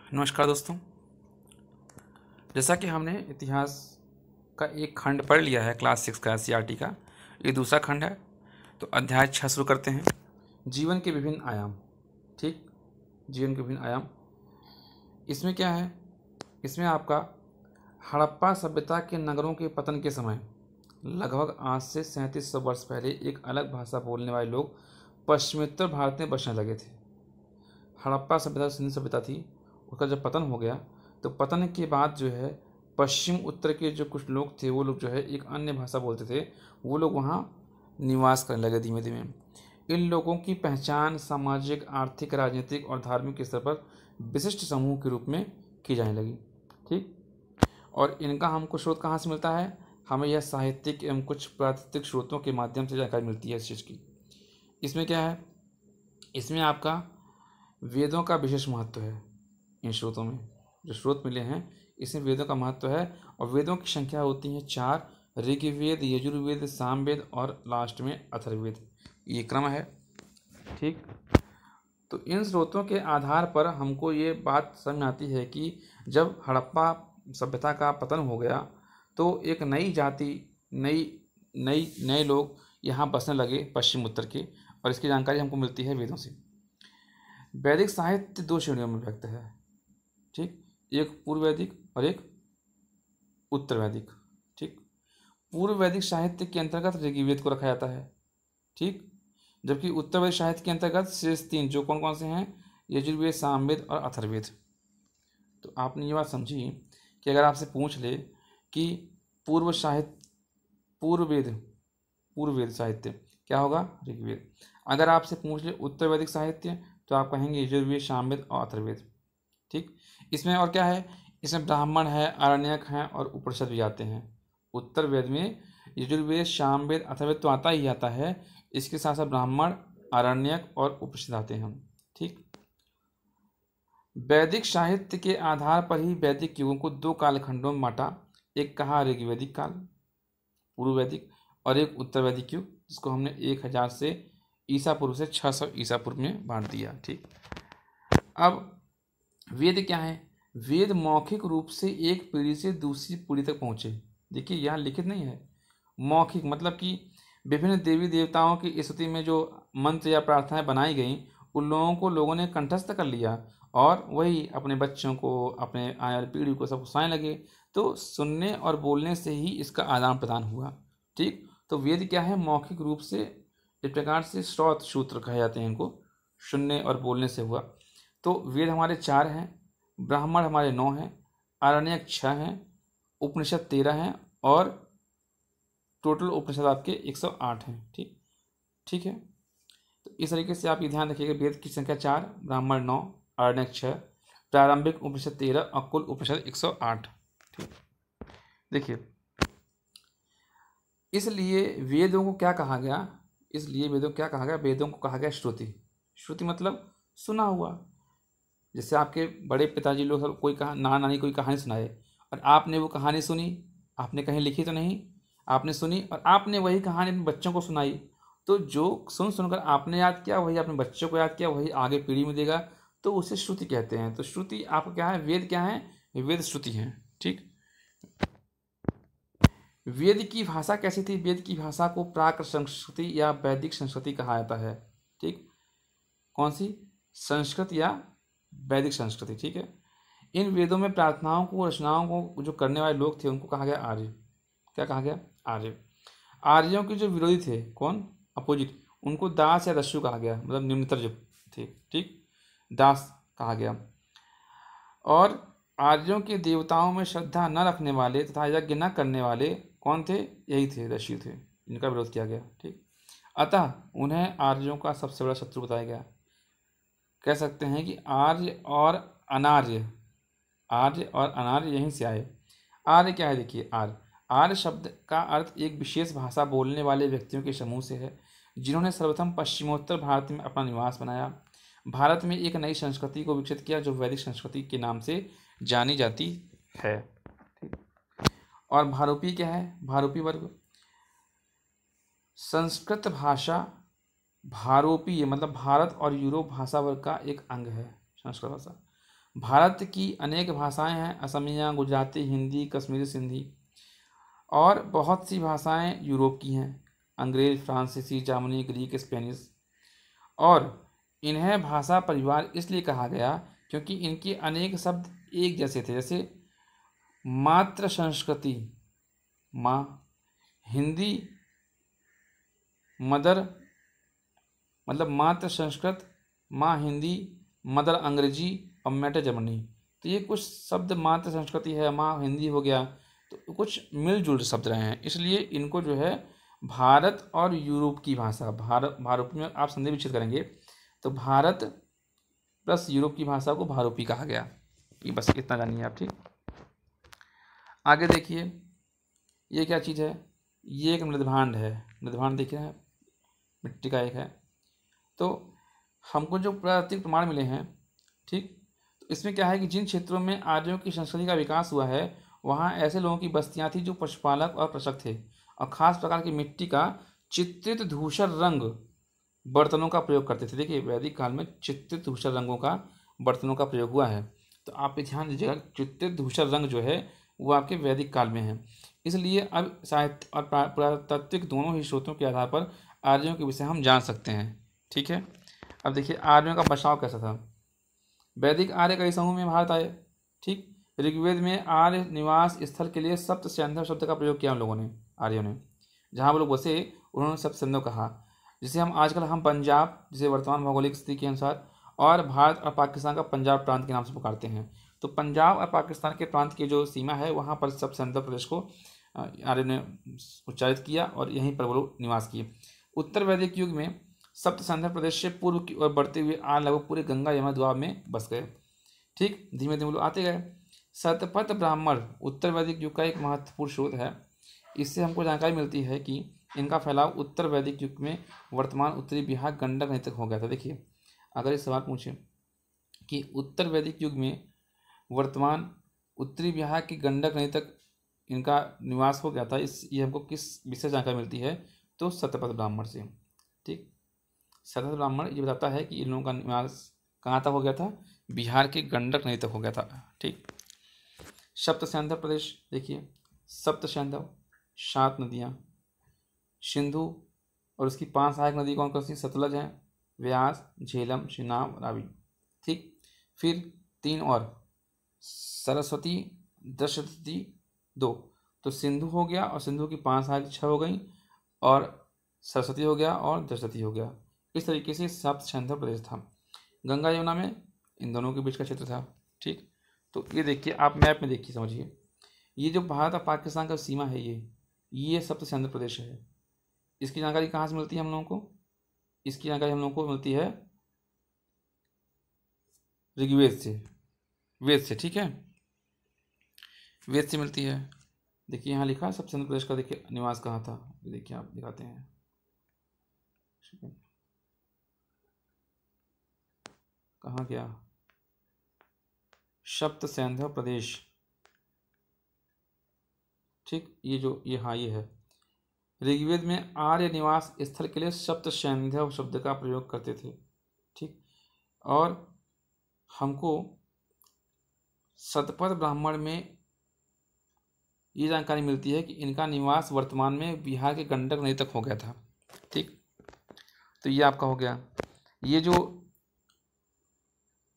नमस्कार दोस्तों। जैसा कि हमने इतिहास का एक खंड पढ़ लिया है क्लास 6 का एनसीईआरटी का, ये दूसरा खंड है। तो अध्याय 6 शुरू करते हैं। जीवन के विभिन्न आयाम। ठीक, जीवन के विभिन्न आयाम। इसमें क्या है, इसमें आपका हड़प्पा सभ्यता के नगरों के पतन के समय लगभग आज से 3700 वर्ष पहले एक अलग भाषा बोलने वाले लोग पश्चिमोत्तर भारत में बसने लगे थे। हड़प्पा सभ्यता सिंधु सभ्यता थी, उसका जब पतन हो गया तो पतन के बाद जो है पश्चिम उत्तर के जो कुछ लोग थे वो लोग जो है एक अन्य भाषा बोलते थे, वो लोग वहाँ निवास करने लगे धीमे धीमे। इन लोगों की पहचान सामाजिक, आर्थिक, राजनीतिक और धार्मिक स्तर पर विशिष्ट समूह के रूप में की जाने लगी। ठीक, और इनका हमको स्रोत कहाँ से मिलता है? हमें यह साहित्यिक एवं कुछ प्राकृतिक स्रोतों के माध्यम से जानकारी मिलती है इस चीज़ की। इसमें क्या है, इसमें आपका वेदों का विशेष महत्व है। इन स्रोतों में जो स्रोत मिले हैं इसमें वेदों का महत्व है, और वेदों की संख्या होती है 4: ऋग्वेद, यजुर्वेद, सामवेद और लास्ट में अथर्ववेद। ये क्रम है। ठीक, तो इन स्रोतों के आधार पर हमको ये बात समझ में आती है कि जब हड़प्पा सभ्यता का पतन हो गया तो एक नई जाति, नए लोग यहाँ बसने लगे पश्चिम उत्तर के, और इसकी जानकारी हमको मिलती है वेदों से। वैदिक साहित्य 2 श्रेणियों में व्यक्त है। ठीक, एक पूर्व वैदिक और एक उत्तर वैदिक। ठीक, पूर्व वैदिक साहित्य के अंतर्गत ऋग्वेद को रखा जाता है। ठीक, जबकि उत्तर वैदिक साहित्य के अंतर्गत शेष 3 जो कौन कौन से हैं, यजुर्वेद, सामवेद और अथर्ववेद। तो आपने ये बात समझी कि अगर आपसे पूछ ले कि पूर्व वेद साहित्य क्या होगा? ऋग्वेद। अगर आपसे पूछ ले उत्तर वैदिक साहित्य तो आप कहेंगे यजुर्वेद, सामवेद और अथर्ववेद। ठीक, इसमें और क्या है, इसमें ब्राह्मण है, आरण्यक हैं और उपनिषद भी आते हैं। उत्तर वेद में यजुर्वेद, सामवेद, अथर्ववेद तो आता ही आता है, इसके साथ साथ ब्राह्मण, आरण्यक और उपनिषद आते हैं। ठीक, वैदिक साहित्य के आधार पर ही वैदिक युगों को 2 कालखंडों में बांटा। एक कहा ऋग्वैदिक काल, पूर्व वैदिक, और एक उत्तर वैदिक युग, जिसको हमने 1000 से ईसा पूर्व से 600 ईसा पूर्व में बांट दिया। ठीक, अब वेद क्या है? वेद मौखिक रूप से एक पीढ़ी से दूसरी पीढ़ी तक पहुँचे। देखिए यहाँ लिखित नहीं है, मौखिक मतलब कि विभिन्न देवी देवताओं की स्तुति में जो मंत्र या प्रार्थनाएं बनाई गई उन लोगों को लोगों ने कंठस्थ कर लिया, और वही अपने बच्चों को, अपने आने वाली पीढ़ी को सब सुनाने लगे। तो सुनने और बोलने से ही इसका आदान प्रदान हुआ। ठीक, तो वेद क्या है? मौखिक रूप से इस प्रकार से श्रौत सूत्र कहे जाते हैं इनको, सुनने और बोलने से हुआ। तो वेद हमारे 4 हैं, ब्राह्मण हमारे 9 हैं, आरण्यक 6 हैं, उपनिषद 13 हैं, और टोटल उपनिषद आपके 108 हैं। ठीक है, तो इस तरीके से आप ये ध्यान रखिएगा, वेद की संख्या 4, ब्राह्मण 9, आरण्यक 6, प्रारंभिक उपनिषद 13 और कुल उपनिषद 108। ठीक, देखिए इसलिए वेदों को क्या कहा गया? वेदों को कहा गया श्रुति। श्रुति मतलब सुना हुआ। जैसे आपके बड़े पिताजी लोग सब कोई नाना नानी कोई कहानी सुनाए और आपने वो कहानी सुनी, आपने कहीं लिखी तो नहीं, आपने सुनी और आपने वही कहानी अपने बच्चों को सुनाई। तो जो सुनकर आपने याद किया वही अपने बच्चों को याद किया, वही आगे पीढ़ी में देगा, तो उसे श्रुति कहते हैं। तो श्रुति आपको क्या है? वेद क्या है? वेद श्रुति है। ठीक, वेद की भाषा कैसी थी? वेद की भाषा को प्राकृत संस्कृति या वैदिक संस्कृति कहा जाता है। ठीक, कौन सी? संस्कृत या वैदिक संस्कृति। ठीक है, इन वेदों में प्रार्थनाओं को, रचनाओं को जो करने वाले लोग थे उनको कहा गया आर्य। क्या कहा गया? आर्य। आर्यों के जो विरोधी थे, कौन? अपोजिट, उनको दास या दस्यु कहा गया, मतलब निम्नतर जो थे। ठीक, दास कहा गया। और आर्यों के देवताओं में श्रद्धा न रखने वाले तथा यज्ञ न करने वाले कौन थे? यही थे, दस्यु थे, इनका विरोध किया गया। ठीक, अतः उन्हें आर्यों का सबसे बड़ा शत्रु बताया गया। कह सकते हैं कि आर्य और अनार्य यहीं से आए। आर्य क्या है? देखिए, आर्य शब्द का अर्थ एक विशेष भाषा बोलने वाले व्यक्तियों के समूह से है जिन्होंने सर्वप्रथम पश्चिमोत्तर भारत में अपना निवास बनाया, भारत में एक नई संस्कृति को विकसित किया जो वैदिक संस्कृति के नाम से जानी जाती है। और भारोपी क्या है? भारोपी वर्ग संस्कृत भाषा, भारोपीय मतलब भारत और यूरोप भाषा वर्ग का एक अंग है। संस्कृत भाषा भारत की अनेक भाषाएं हैं, असमिया, गुजराती, हिंदी, कश्मीरी, सिंधी, और बहुत सी भाषाएं यूरोप की हैं, अंग्रेज, फ्रांसीसी, जार्मनी, ग्रीक, स्पेनिश। और इन्हें भाषा परिवार इसलिए कहा गया क्योंकि इनके अनेक शब्द एक जैसे थे, जैसे मातृ संस्कृति माँ, हिंदी मदर मतलब मातृ संस्कृत, माँ हिंदी, मदर अंग्रेजी और मैटर जर्मनी। तो ये कुछ शब्द मातृ संस्कृति है, माँ हिंदी हो गया, तो कुछ मिलजुल शब्द रहे हैं, इसलिए इनको जो है भारत और यूरोप की भाषा, भारत में आप संधि विच्छेद करेंगे तो भारत प्लस यूरोप की भाषा को भारोपी कहा गया। ये बस इतना जानिए आप, ठीक। आगे देखिए, ये क्या चीज़ है, ये एक मृदभांड है। मृदभांड देखिए है, मिट्टी का एक है। तो हमको जो प्राकृतिक प्रमाण मिले हैं, ठीक, तो इसमें क्या है कि जिन क्षेत्रों में आर्यों की संस्कृति का विकास हुआ है वहाँ ऐसे लोगों की बस्तियाँ थी जो पशुपालक और कृषक थे, और खास प्रकार की मिट्टी का चित्रित धूसर रंग बर्तनों का प्रयोग करते थे। देखिए वैदिक काल में चित्रित धूसर रंगों का बर्तनों का प्रयोग हुआ है, तो आप ये ध्यान दीजिएगा, चित्रित धूसर रंग जो है वो आपके वैदिक काल में है। इसलिए अब साहित्य और पुरातात्विक दोनों ही स्रोतों के आधार पर आर्यों के विषय हम जान सकते हैं, ठीक है। अब देखिए आर्यों का बसाव कैसा था। वैदिक आर्य कई समूह में भारत आए, ठीक। ऋग्वेद में आर्य निवास स्थल के लिए सप्त सैंधव शब्द का प्रयोग किया उन लोगों ने, आर्यों ने। जहाँ वो लोग बसे उन्होंने सप्त सैंधव कहा, जिसे हम पंजाब, जिसे वर्तमान भौगोलिक स्थिति के अनुसार, और भारत और पाकिस्तान का पंजाब प्रांत के नाम से पुकारते हैं। तो पंजाब और पाकिस्तान के प्रांत की जो सीमा है वहाँ पर सप्त सैंधव प्रदेश को आर्य ने उच्चारित किया और यहीं पर वो लोग निवास किए। उत्तर वैदिक युग में सप्त सैंधव प्रदेश से पूर्व की ओर बढ़ते हुए आर्य लगभग पूरे गंगा यमुना द्वाब में बस गए, ठीक। धीमे धीमे लोग आते गए। शतपथ ब्राह्मण उत्तर वैदिक युग का एक महत्वपूर्ण स्रोत है। इससे हमको जानकारी मिलती है कि इनका फैलाव उत्तर वैदिक युग में वर्तमान उत्तरी बिहार गंडक नदी तक हो गया था। देखिए अगर इस सवाल पूछें कि उत्तर वैदिक युग में वर्तमान उत्तरी बिहार की गंडक नदी तक इनका निवास हो गया था, ये हमको किस विशेष जानकारी मिलती है, तो शतपथ ब्राह्मण से, ठीक। शतपथ ब्राह्मण ये बताता है कि इन लोगों का निवास कहाँ तक हो गया था, बिहार की गंडक नदी तक हो गया था, ठीक। सप्त सैंधव प्रदेश देखिए, सप्त सैंधव 7 नदियाँ, सिंधु और उसकी 5 सहायक नदी कौन कौन सी, सतलज है, व्यास, झेलम, चिनाब, रावी, ठीक। फिर 3 और, सरस्वती, दशरथी 2, तो सिंधु हो गया और सिंधु की 5 सहायक 6 हो गई, और सरस्वती हो गया और दशरथी हो गया। इस तरीके से सप्त सैंधव प्रदेश था। गंगा यमुना में इन दोनों के बीच का क्षेत्र था, ठीक। तो ये देखिए आप मैप में देखिए, समझिए, ये जो भारत और पाकिस्तान का सीमा है ये सप्त सैंधव प्रदेश है। इसकी जानकारी कहाँ से मिलती है हम लोगों को, इसकी जानकारी हम लोगों को मिलती है ऋग्वेद से, वेद से, ठीक है, वेद से मिलती है। देखिए यहाँ लिखा है सप्त सैंधव प्रदेश का, देखिए निवास कहाँ था, देखिए आप दिखाते हैं, कहाँ गया, सप्त सैंधव प्रदेश, ठीक। ये हाँ ये है। ऋग्वेद में आर्य निवास स्थल के लिए सप्त सैंधव शब्द का प्रयोग करते थे, ठीक। और हमको शतपथ ब्राह्मण में ये जानकारी मिलती है कि इनका निवास वर्तमान में बिहार के गंडक नदी तक हो गया था, ठीक। तो ये आपका हो गया, ये जो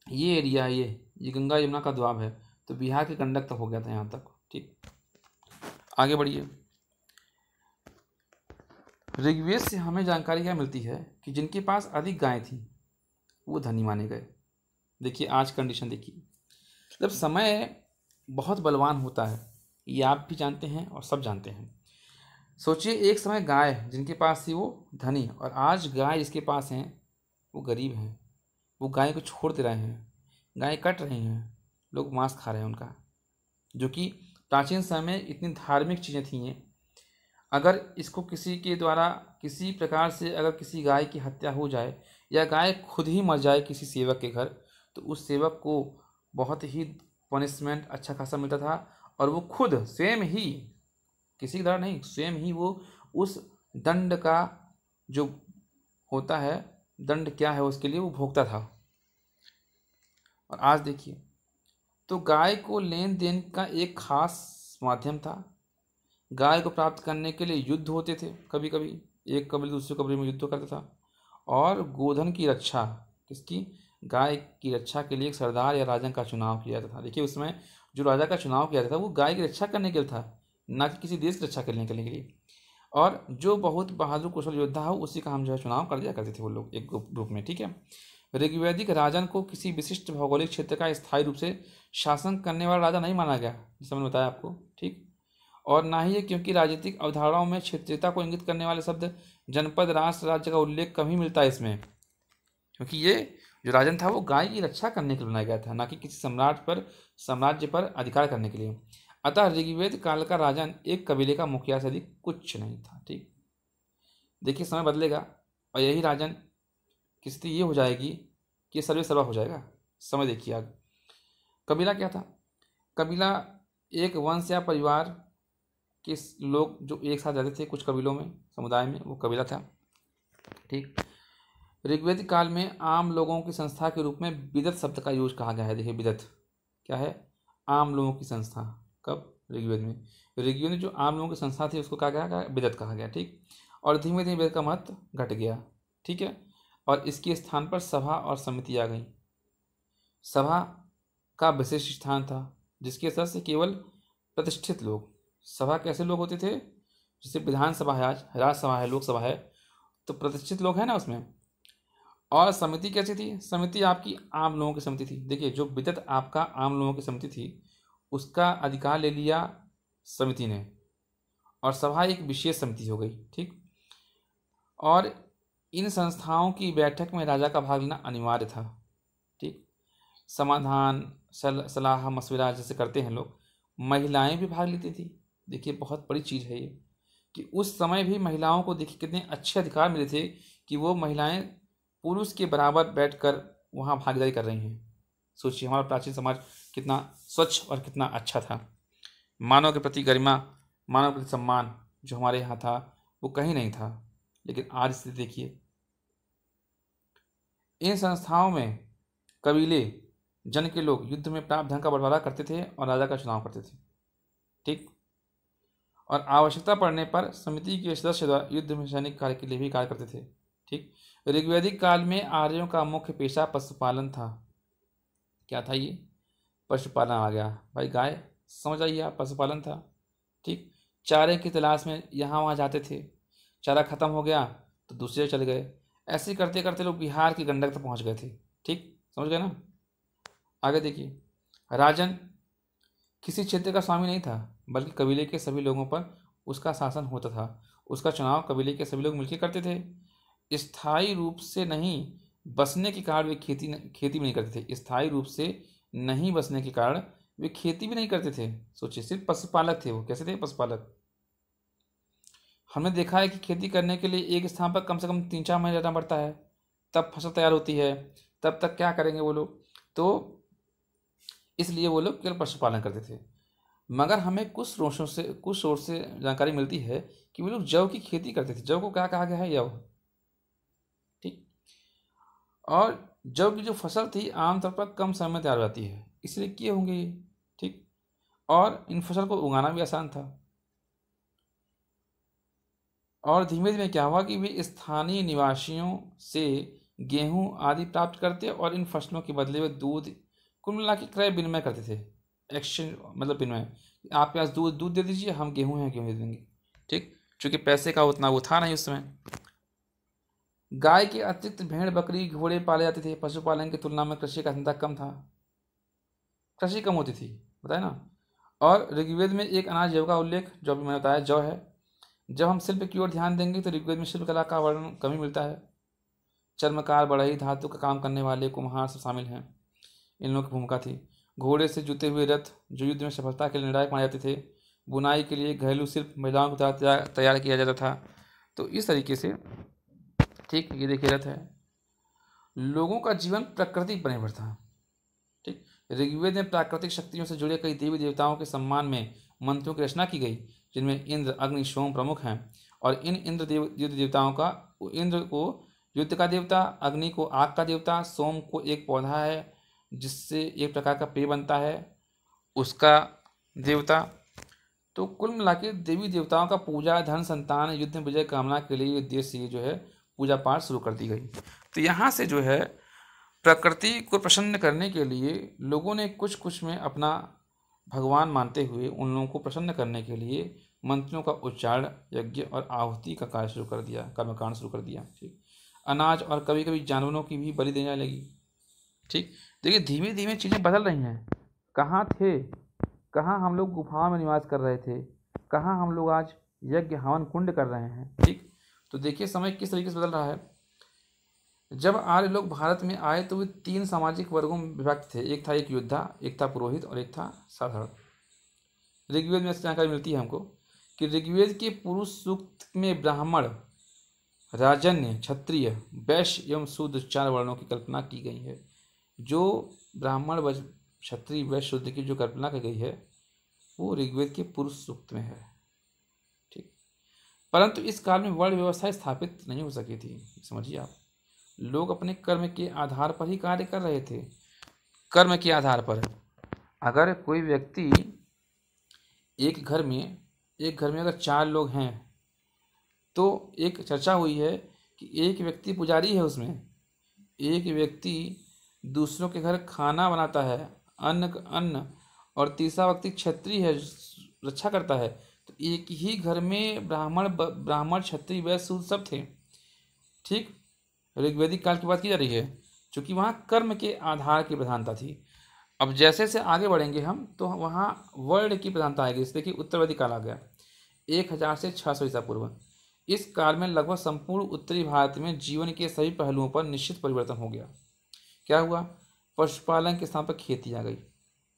ये एरिया है ये गंगा यमुना का द्वाब है, तो बिहार के गंडक तक हो गया था यहाँ तक, ठीक। आगे बढ़िए, ऋग्वेद से हमें जानकारी क्या मिलती है कि जिनके पास अधिक गायें थी वो धनी माने गए। देखिए आज कंडीशन देखिए, जब समय बहुत बलवान होता है, ये आप भी जानते हैं और सब जानते हैं। सोचिए एक समय गाय जिनके पास थी वो धनी, और आज गाय जिसके पास हैं वो गरीब हैं। वो गाय को छोड़ दे रहे हैं, गाय कट रही हैं, लोग मांस खा रहे हैं उनका, जो कि प्राचीन समय में इतनी धार्मिक चीज़ें थी। अगर इसको किसी के द्वारा किसी प्रकार से अगर किसी गाय की हत्या हो जाए या गाय खुद ही मर जाए किसी सेवक के घर, तो उस सेवक को बहुत ही पनिशमेंट अच्छा खासा मिलता था, और वो खुद स्वयं ही, किसी के द्वारा नहीं, स्वयं ही वो उस दंड का जो होता है, दंड क्या है उसके लिए वो भोगता था। और आज देखिए तो गाय को लेन देन का एक खास माध्यम था। गाय को प्राप्त करने के लिए युद्ध होते थे, कभी कभी एक कबीले दूसरे कबीले में युद्ध करता था। और गोधन की रक्षा, किसकी, गाय की रक्षा के लिए एक सरदार या राजा का चुनाव किया जाता था। देखिए उसमें जो राजा का चुनाव किया जाता था वो गाय की रक्षा करने के लिए था, ना कि किसी देश की रक्षा करने के लिए। और जो बहुत बहादुर कुशल योद्धा हो उसी का हम जो है चुनाव कर दिया करते थे वो लोग एक ग्रुप में, ठीक है। ऋग्वैदिक राजन को किसी विशिष्ट भौगोलिक क्षेत्र का स्थायी रूप से शासन करने वाला राजा नहीं माना गया, जैसे मैंने बताया आपको, ठीक। और ना ही ये क्योंकि राजनीतिक अवधारणाओं में क्षेत्रीयता को इंगित करने वाले शब्द जनपद, राष्ट्र, राज्य का उल्लेख कम ही मिलता है इसमें, क्योंकि ये जो राजन था वो गाय की रक्षा करने के लिए बनाया गया था, ना कि किसी साम्राज्य पर अधिकार करने के लिए। अतः ऋग्वेद काल का राजन एक कबीले का मुखिया से अधिक कुछ नहीं था, ठीक। देखिए समय बदलेगा और यही राजन की स्थिति ये हो जाएगी कि सर्वे सर्वा हो जाएगा। समय देखिए आगे। कबीला क्या था? कबीला एक वंश या परिवार के लोग जो एक साथ रहते थे कुछ कबीलों में, समुदाय में, वो कबीला था, ठीक। ऋग्वेदिक काल में आम लोगों की संस्था के रूप में बिदत शब्द का यूज कहा गया है। देखिए बिदत क्या है? आम लोगों की संस्था। कब? ऋग्वेद में। ऋग्वेद में जो आम लोगों की संस्था थी उसको कहा गया बिदत कहा गया, ठीक। और धीमे धीमे बिदत का महत्व घट गया, ठीक है। और इसके स्थान पर सभा और समिति आ गई। सभा का विशिष्ट स्थान था जिसके सदस्य केवल प्रतिष्ठित लोग। सभा कैसे लोग होते थे? जैसे विधानसभा है, आज राज्यसभा है, लोकसभा है, तो प्रतिष्ठित लोग हैं ना उसमें। और समिति कैसी थी? समिति आपकी आम लोगों की समिति थी। देखिए जो बिदत आपका आम लोगों की समिति थी उसका अधिकार ले लिया समिति ने, और सभा एक विशेष समिति हो गई, ठीक। और इन संस्थाओं की बैठक में राजा का भाग लेना अनिवार्य था, ठीक। समाधान, सलाह मशविरा जैसे करते हैं लोग, महिलाएं भी भाग लेती थी। देखिए बहुत बड़ी चीज़ है ये कि उस समय भी महिलाओं को देखिए कितने अच्छे अधिकार मिले थे कि वो महिलाएं पुरुष के बराबर बैठकर वहाँ भागीदारी कर रही हैं। सोचिए हमारा प्राचीन समाज कितना स्वच्छ और कितना अच्छा था। मानव के प्रति गरिमा, मानव के प्रति सम्मान जो हमारे यहाँ था वो कहीं नहीं था। लेकिन आज स्थिति देखिए, इन संस्थाओं में कबीले जन के लोग युद्ध में प्राप्त धन का बंटवारा करते थे और राजा का चुनाव करते थे, ठीक। और आवश्यकता पड़ने पर समिति के सदस्य युद्ध में सैनिक कार्य के लिए भी कार्य करते थे, ठीक। ऋग्वैदिक काल में आर्यों का मुख्य पेशा पशुपालन था। क्या था ये? पशुपालन आ गया भाई, गाय समझ आइए आप, पशुपालन था, ठीक। चारे की तलाश में यहाँ वहाँ जाते थे, चारा खत्म हो गया तो दूसरे चले गए। ऐसे करते करते लोग बिहार की गंडक तक पहुँच गए थे, ठीक, समझ गए ना। आगे देखिए, राजन किसी क्षेत्र का स्वामी नहीं था बल्कि कबीले के सभी लोगों पर उसका शासन होता था। उसका चुनाव कबीले के सभी लोग मिलकर करते थे। स्थायी रूप से नहीं बसने के कारण वे खेती भी नहीं करते थे। स्थायी रूप से नहीं बसने के कारण वे खेती भी नहीं करते थे। सोचिए, सिर्फ पशुपालक थे वो। कैसे थे? पशुपालक। हमने देखा है कि खेती करने के लिए एक स्थान पर कम से कम 3-4 महीने रहना पड़ता है, तब फसल तैयार होती है। तब तक क्या करेंगे वो लोग? तो इसलिए वो लोग केवल पशुपालन करते थे। मगर हमें कुछ सोर्स से जानकारी मिलती है कि वो लोग जौ की खेती करते थे। जौ को क्या कहा गया है? यव, ठीक। और जौ की जो फसल थी आमतौर पर कम समय में तैयार हो जाती है, इसलिए किए होंगे ये, ठीक। और इन फसल को उगाना भी आसान था। और धीमे धीमे क्या हुआ कि वे स्थानीय निवासियों से गेहूं आदि प्राप्त करते और इन फसलों के बदले में दूध, कुल मिला के क्रय विनिमय करते थे। एक्सचेंज मतलब विनिमय, आपके पास दूध दे दीजिए, हम गेहूं हैं गेहूं दे देंगे, ठीक। चूंकि पैसे का उतना वो था नहीं उस समय। गाय के अतिरिक्त भेड़, बकरी, घोड़े पाले जाते थे। पशुपालन की तुलना में कृषि का धंधा कम था, कृषि कम होती थी, बताया ना। और ऋग्वेद में एक अनाज जौ का उल्लेख, जो अभी मैंने बताया जौ है। जब हम शिल्प की ओर ध्यान देंगे तो ऋग्वेद में शिल्पकला का वर्णन कम ही मिलता है। चर्मकार, बढ़ई, धातु का काम करने वाले कुम्हार सब शामिल हैं, इन लोगों की भूमिका थी। घोड़े से जुते हुए रथ जो युद्ध में सफलता के लिए निर्णायक माने जाते थे। बुनाई के लिए घरेलू शिल्प महिलाओं को तैयार किया जाता था। तो इस तरीके से, ठीक, ये देखिए रथ है। लोगों का जीवन प्रकृति पर निर्भर था, ठीक। ऋग्वेद में प्राकृतिक शक्तियों से जुड़े कई देवी देवताओं के सम्मान में मंत्रों की रचना की गई, जिनमें इंद्र, अग्नि, सोम प्रमुख हैं। और इन युद्ध देवताओं का, इंद्र को युद्ध का देवता, अग्नि को आग का देवता, सोम को एक पौधा है जिससे एक प्रकार का पेय बनता है, उसका देवता। तो कुल मिला के देवी देवताओं का पूजा, धन, संतान, युद्ध में विजय कामना के लिए उद्देश्य से जो है पूजा पाठ शुरू कर दी गई। तो यहाँ से जो है प्रकृति को प्रसन्न करने के लिए लोगों ने कुछ कुछ में अपना भगवान मानते हुए उन लोगों को प्रसन्न करने के लिए मंत्रों का उच्चारण, यज्ञ और आहुति का कार्य शुरू कर दिया, कर्मकांड शुरू कर दिया। ठीक, अनाज और कभी कभी जानवरों की भी बलि देने लगी। ठीक, देखिए धीमे धीमे चीज़ें बदल रही हैं। कहाँ थे, कहाँ हम लोग गुफाओं में निवास कर रहे थे, कहाँ हम लोग आज यज्ञ हवन कुंड कर रहे हैं। ठीक, तो देखिए समय किस तरीके से बदल रहा है। जब आर्य लोग भारत में आए तो वे 3 सामाजिक वर्गों में विभक्त थे। एक था एक योद्धा, एक था पुरोहित और एक था साधारण। ऋग्वेद में ऐसी जानकारी मिलती है हमको कि ऋग्वेद के पुरुष सूक्त में ब्राह्मण, राजन्य, क्षत्रिय, वैश्य एवं शूद्र 4 वर्णों की कल्पना की गई है। जो ब्राह्मण, क्षत्रिय, वैश्य, शूद्र की जो कल्पना की गई है वो ऋग्वेद के पुरुष सूक्त में है। ठीक, परंतु इस काल में वर्ण व्यवस्था स्थापित नहीं हो सकी थी। समझिए आप, लोग अपने कर्म के आधार पर ही कार्य कर रहे थे। कर्म के आधार पर अगर कोई व्यक्ति एक घर में अगर 4 लोग हैं तो एक चर्चा हुई है कि एक व्यक्ति पुजारी है, उसमें एक व्यक्ति दूसरों के घर खाना बनाता है, अन्न, और तीसरा व्यक्ति क्षत्रिय है, रक्षा करता है। तो एक ही घर में ब्राह्मण, क्षत्रिय, वैश्य, शूद्र सब थे। ठीक, ऋग्वैदिक काल की बात की जा रही है, क्योंकि वहाँ कर्म के आधार की प्रधानता थी। अब जैसे जैसे आगे बढ़ेंगे हम तो वहाँ वर्ण की प्रधानता आएगी। इसलिए कि उत्तरवैदिक काल आ गया 1000 से 600 ईसा पूर्व। इस काल में लगभग संपूर्ण उत्तरी भारत में जीवन के सभी पहलुओं पर निश्चित परिवर्तन हो गया। क्या हुआ? पशुपालन के स्थान पर खेती आ गई।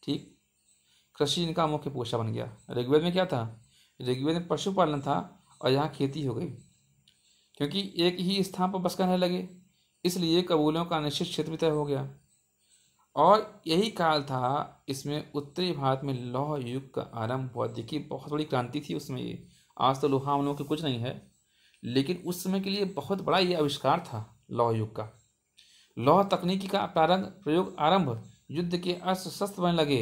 ठीक, कृषि इनका मुख्य पेशा बन गया। ऋग्वेद में क्या था? ऋग्वेद में पशुपालन था और यहाँ खेती हो गई, क्योंकि एक ही स्थान पर बस करने लगे, इसलिए कबूलों का निश्चित क्षेत्र तय हो गया। और यही काल था इसमें उत्तरी भारत में लौह युग का आरंभ हुआ। देखिए बहुत बड़ी क्रांति थी उसमें। ये आज तो लोहा हम लोग के कुछ नहीं है, लेकिन उस समय के लिए बहुत बड़ा ये आविष्कार था लौह युग का। लौह तकनीकी का प्रयोग आरंभ, युद्ध के अस्त्र शस्त्र बनने लगे,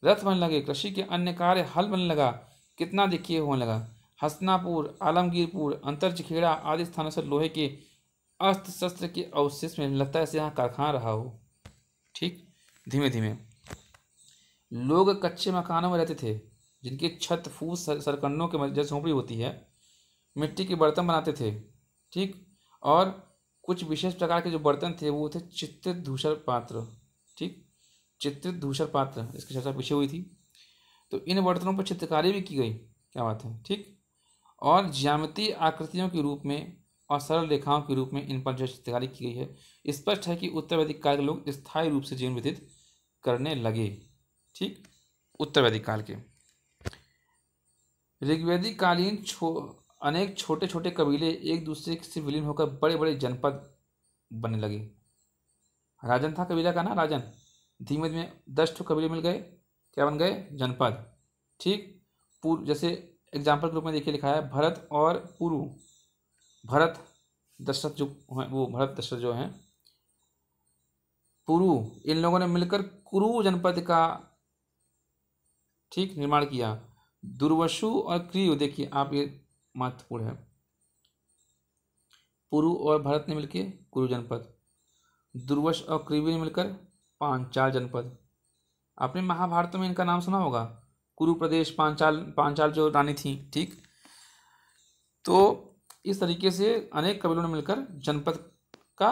रथ बनने लगे, कृषि के अन्य कार्य हल बनने लगा। कितना देखिए होने लगा। हस्तिनापुर, आलमगीरपुर, अंतरचिखेड़ा आदि स्थानों से लोहे के अस्त्र शस्त्र के अवशेष में लगता है ऐसे यहाँ कारखाना रहा हो। ठीक, धीमे धीमे लोग कच्चे मकानों में रहते थे, जिनके छत फूस सरकंडों के जैसे झोंपड़ी होती है, मिट्टी के बर्तन बनाते थे। ठीक, और कुछ विशेष प्रकार के जो बर्तन थे वो थे चित्रित धूसर पात्र। ठीक, चित्रित धूसर पात्र, इसकी चर्चा पीछे हुई थी। तो इन बर्तनों पर चित्रकारी भी की गई। क्या बात है। ठीक, और ज्यामितीय आकृतियों के रूप में और सरल रेखाओं के रूप में इन पर जो चित्रकारी की गई है। स्पष्ट है कि उत्तर वैदिक काल के लोग स्थायी रूप से जीवन व्यतीत करने लगे। ठीक, उत्तर वैदिक काल के ऋग्वैदिक कालीन अनेक छोटे छोटे कबीले एक दूसरे से विलीन होकर बड़े बड़े जनपद बनने लगे। राजन था कबीला का ना, राजन। धीमे धीमे 10 कबीले मिल गए, क्या बन गए? जनपद। ठीक, पूर्व जैसे एग्जाम्पल के रूप में देखिए लिखा है भरत और पुरु। भरत दशरथ जो हैं, वो भरत दशरथ जो हैं, पुरु, इन लोगों ने मिलकर कुरु जनपद का ठीक निर्माण किया। दुर्वसु और क्रियु, देखिए आप, ये महत्वपूर्ण है। पुरु और भरत ने मिलकर कुरु जनपद, दुर्वश और क्रियु ने मिलकर पांचाल जनपद। आपने महाभारत में इनका नाम सुना होगा, कुरु प्रदेश, पांचाल जो रानी थी। ठीक, तो इस तरीके से अनेक कबीलों ने मिलकर जनपद का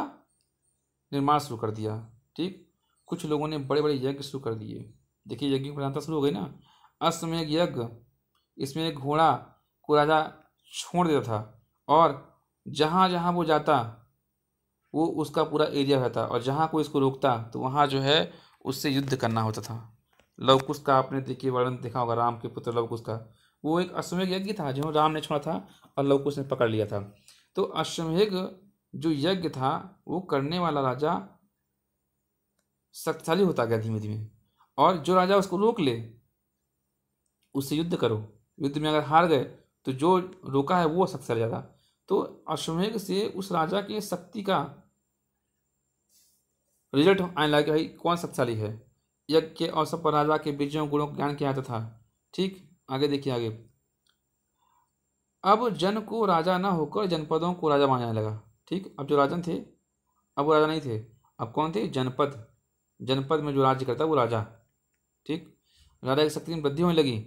निर्माण शुरू कर दिया। ठीक, कुछ लोगों ने बड़े बड़े यज्ञ शुरू कर दिए। देखिए यज्ञ की प्रधानता शुरू हो गई ना। अश्वमेध यज्ञ, इसमें एक घोड़ा को राजा छोड़ देता था और जहाँ जहाँ वो जाता वो उसका पूरा एरिया रहता, और जहाँ कोई इसको रोकता तो वहाँ जो है उससे युद्ध करना होता था। लवकुश का आपने देखिए वर्णन देखा होगा, राम के पुत्र लवकुश का। वो एक अश्वमेध यज्ञ था जो राम ने छोड़ा था और लवकुश ने पकड़ लिया था। तो अश्वमेध जो यज्ञ था वो करने वाला राजा शक्तिशाली होता गया धीमे धीमे, और जो राजा उसको रोक ले उससे युद्ध करो। युद्ध में अगर हार गए तो जो रोका है वो शक्तिशाली जाता। तो अश्वमेध से उस राजा की शक्ति का रिजल्ट आने लगा कि भाई कौन शक्तिशाली है। यज्ञ के अवसर पर राजा के बीजों गुणों का ज्ञान किया जाता था। ठीक, आगे देखिए आगे। अब जन को राजा न होकर जनपदों को राजा माना जाने लगा। ठीक, अब जो राजन थे अब वो राजा नहीं थे, अब कौन थे? जनपद। जनपद में जो राज्य करता वो राजा। ठीक, राजा की शक्ति में वृद्धि होने लगी,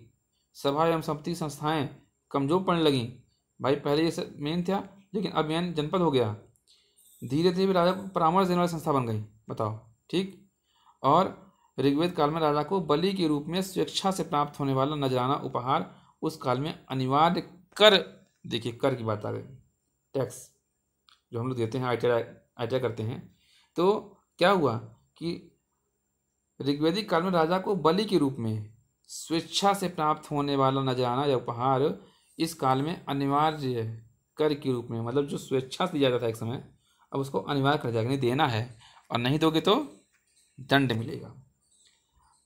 सभा एवं संपत्ति संस्थाएं कमजोर पड़ने लगी। भाई पहले ये मेन था, लेकिन अब मेन जनपद हो गया। धीरे धीरे राजा को परामर्श देने वाली संस्था बन गई। बताओ। ठीक, और ऋग्वेद काल में राजा को बलि के रूप में स्वेच्छा से प्राप्त होने वाला नजराना उपहार उस काल में अनिवार्य कर, देखिए कर की बात आ गई, टैक्स जो हम लोग देते हैं, आइटिया करते हैं। तो क्या हुआ कि ऋग्वेदिक काल में राजा को बलि के रूप में स्वेच्छा से प्राप्त होने वाला नजराना या उपहार इस काल में अनिवार्य कर के रूप में, मतलब जो स्वेच्छा से दिया जाता था एक समय, अब उसको अनिवार्य कर जाएगा, नहीं देना है, और नहीं दोगे तो दंड मिलेगा।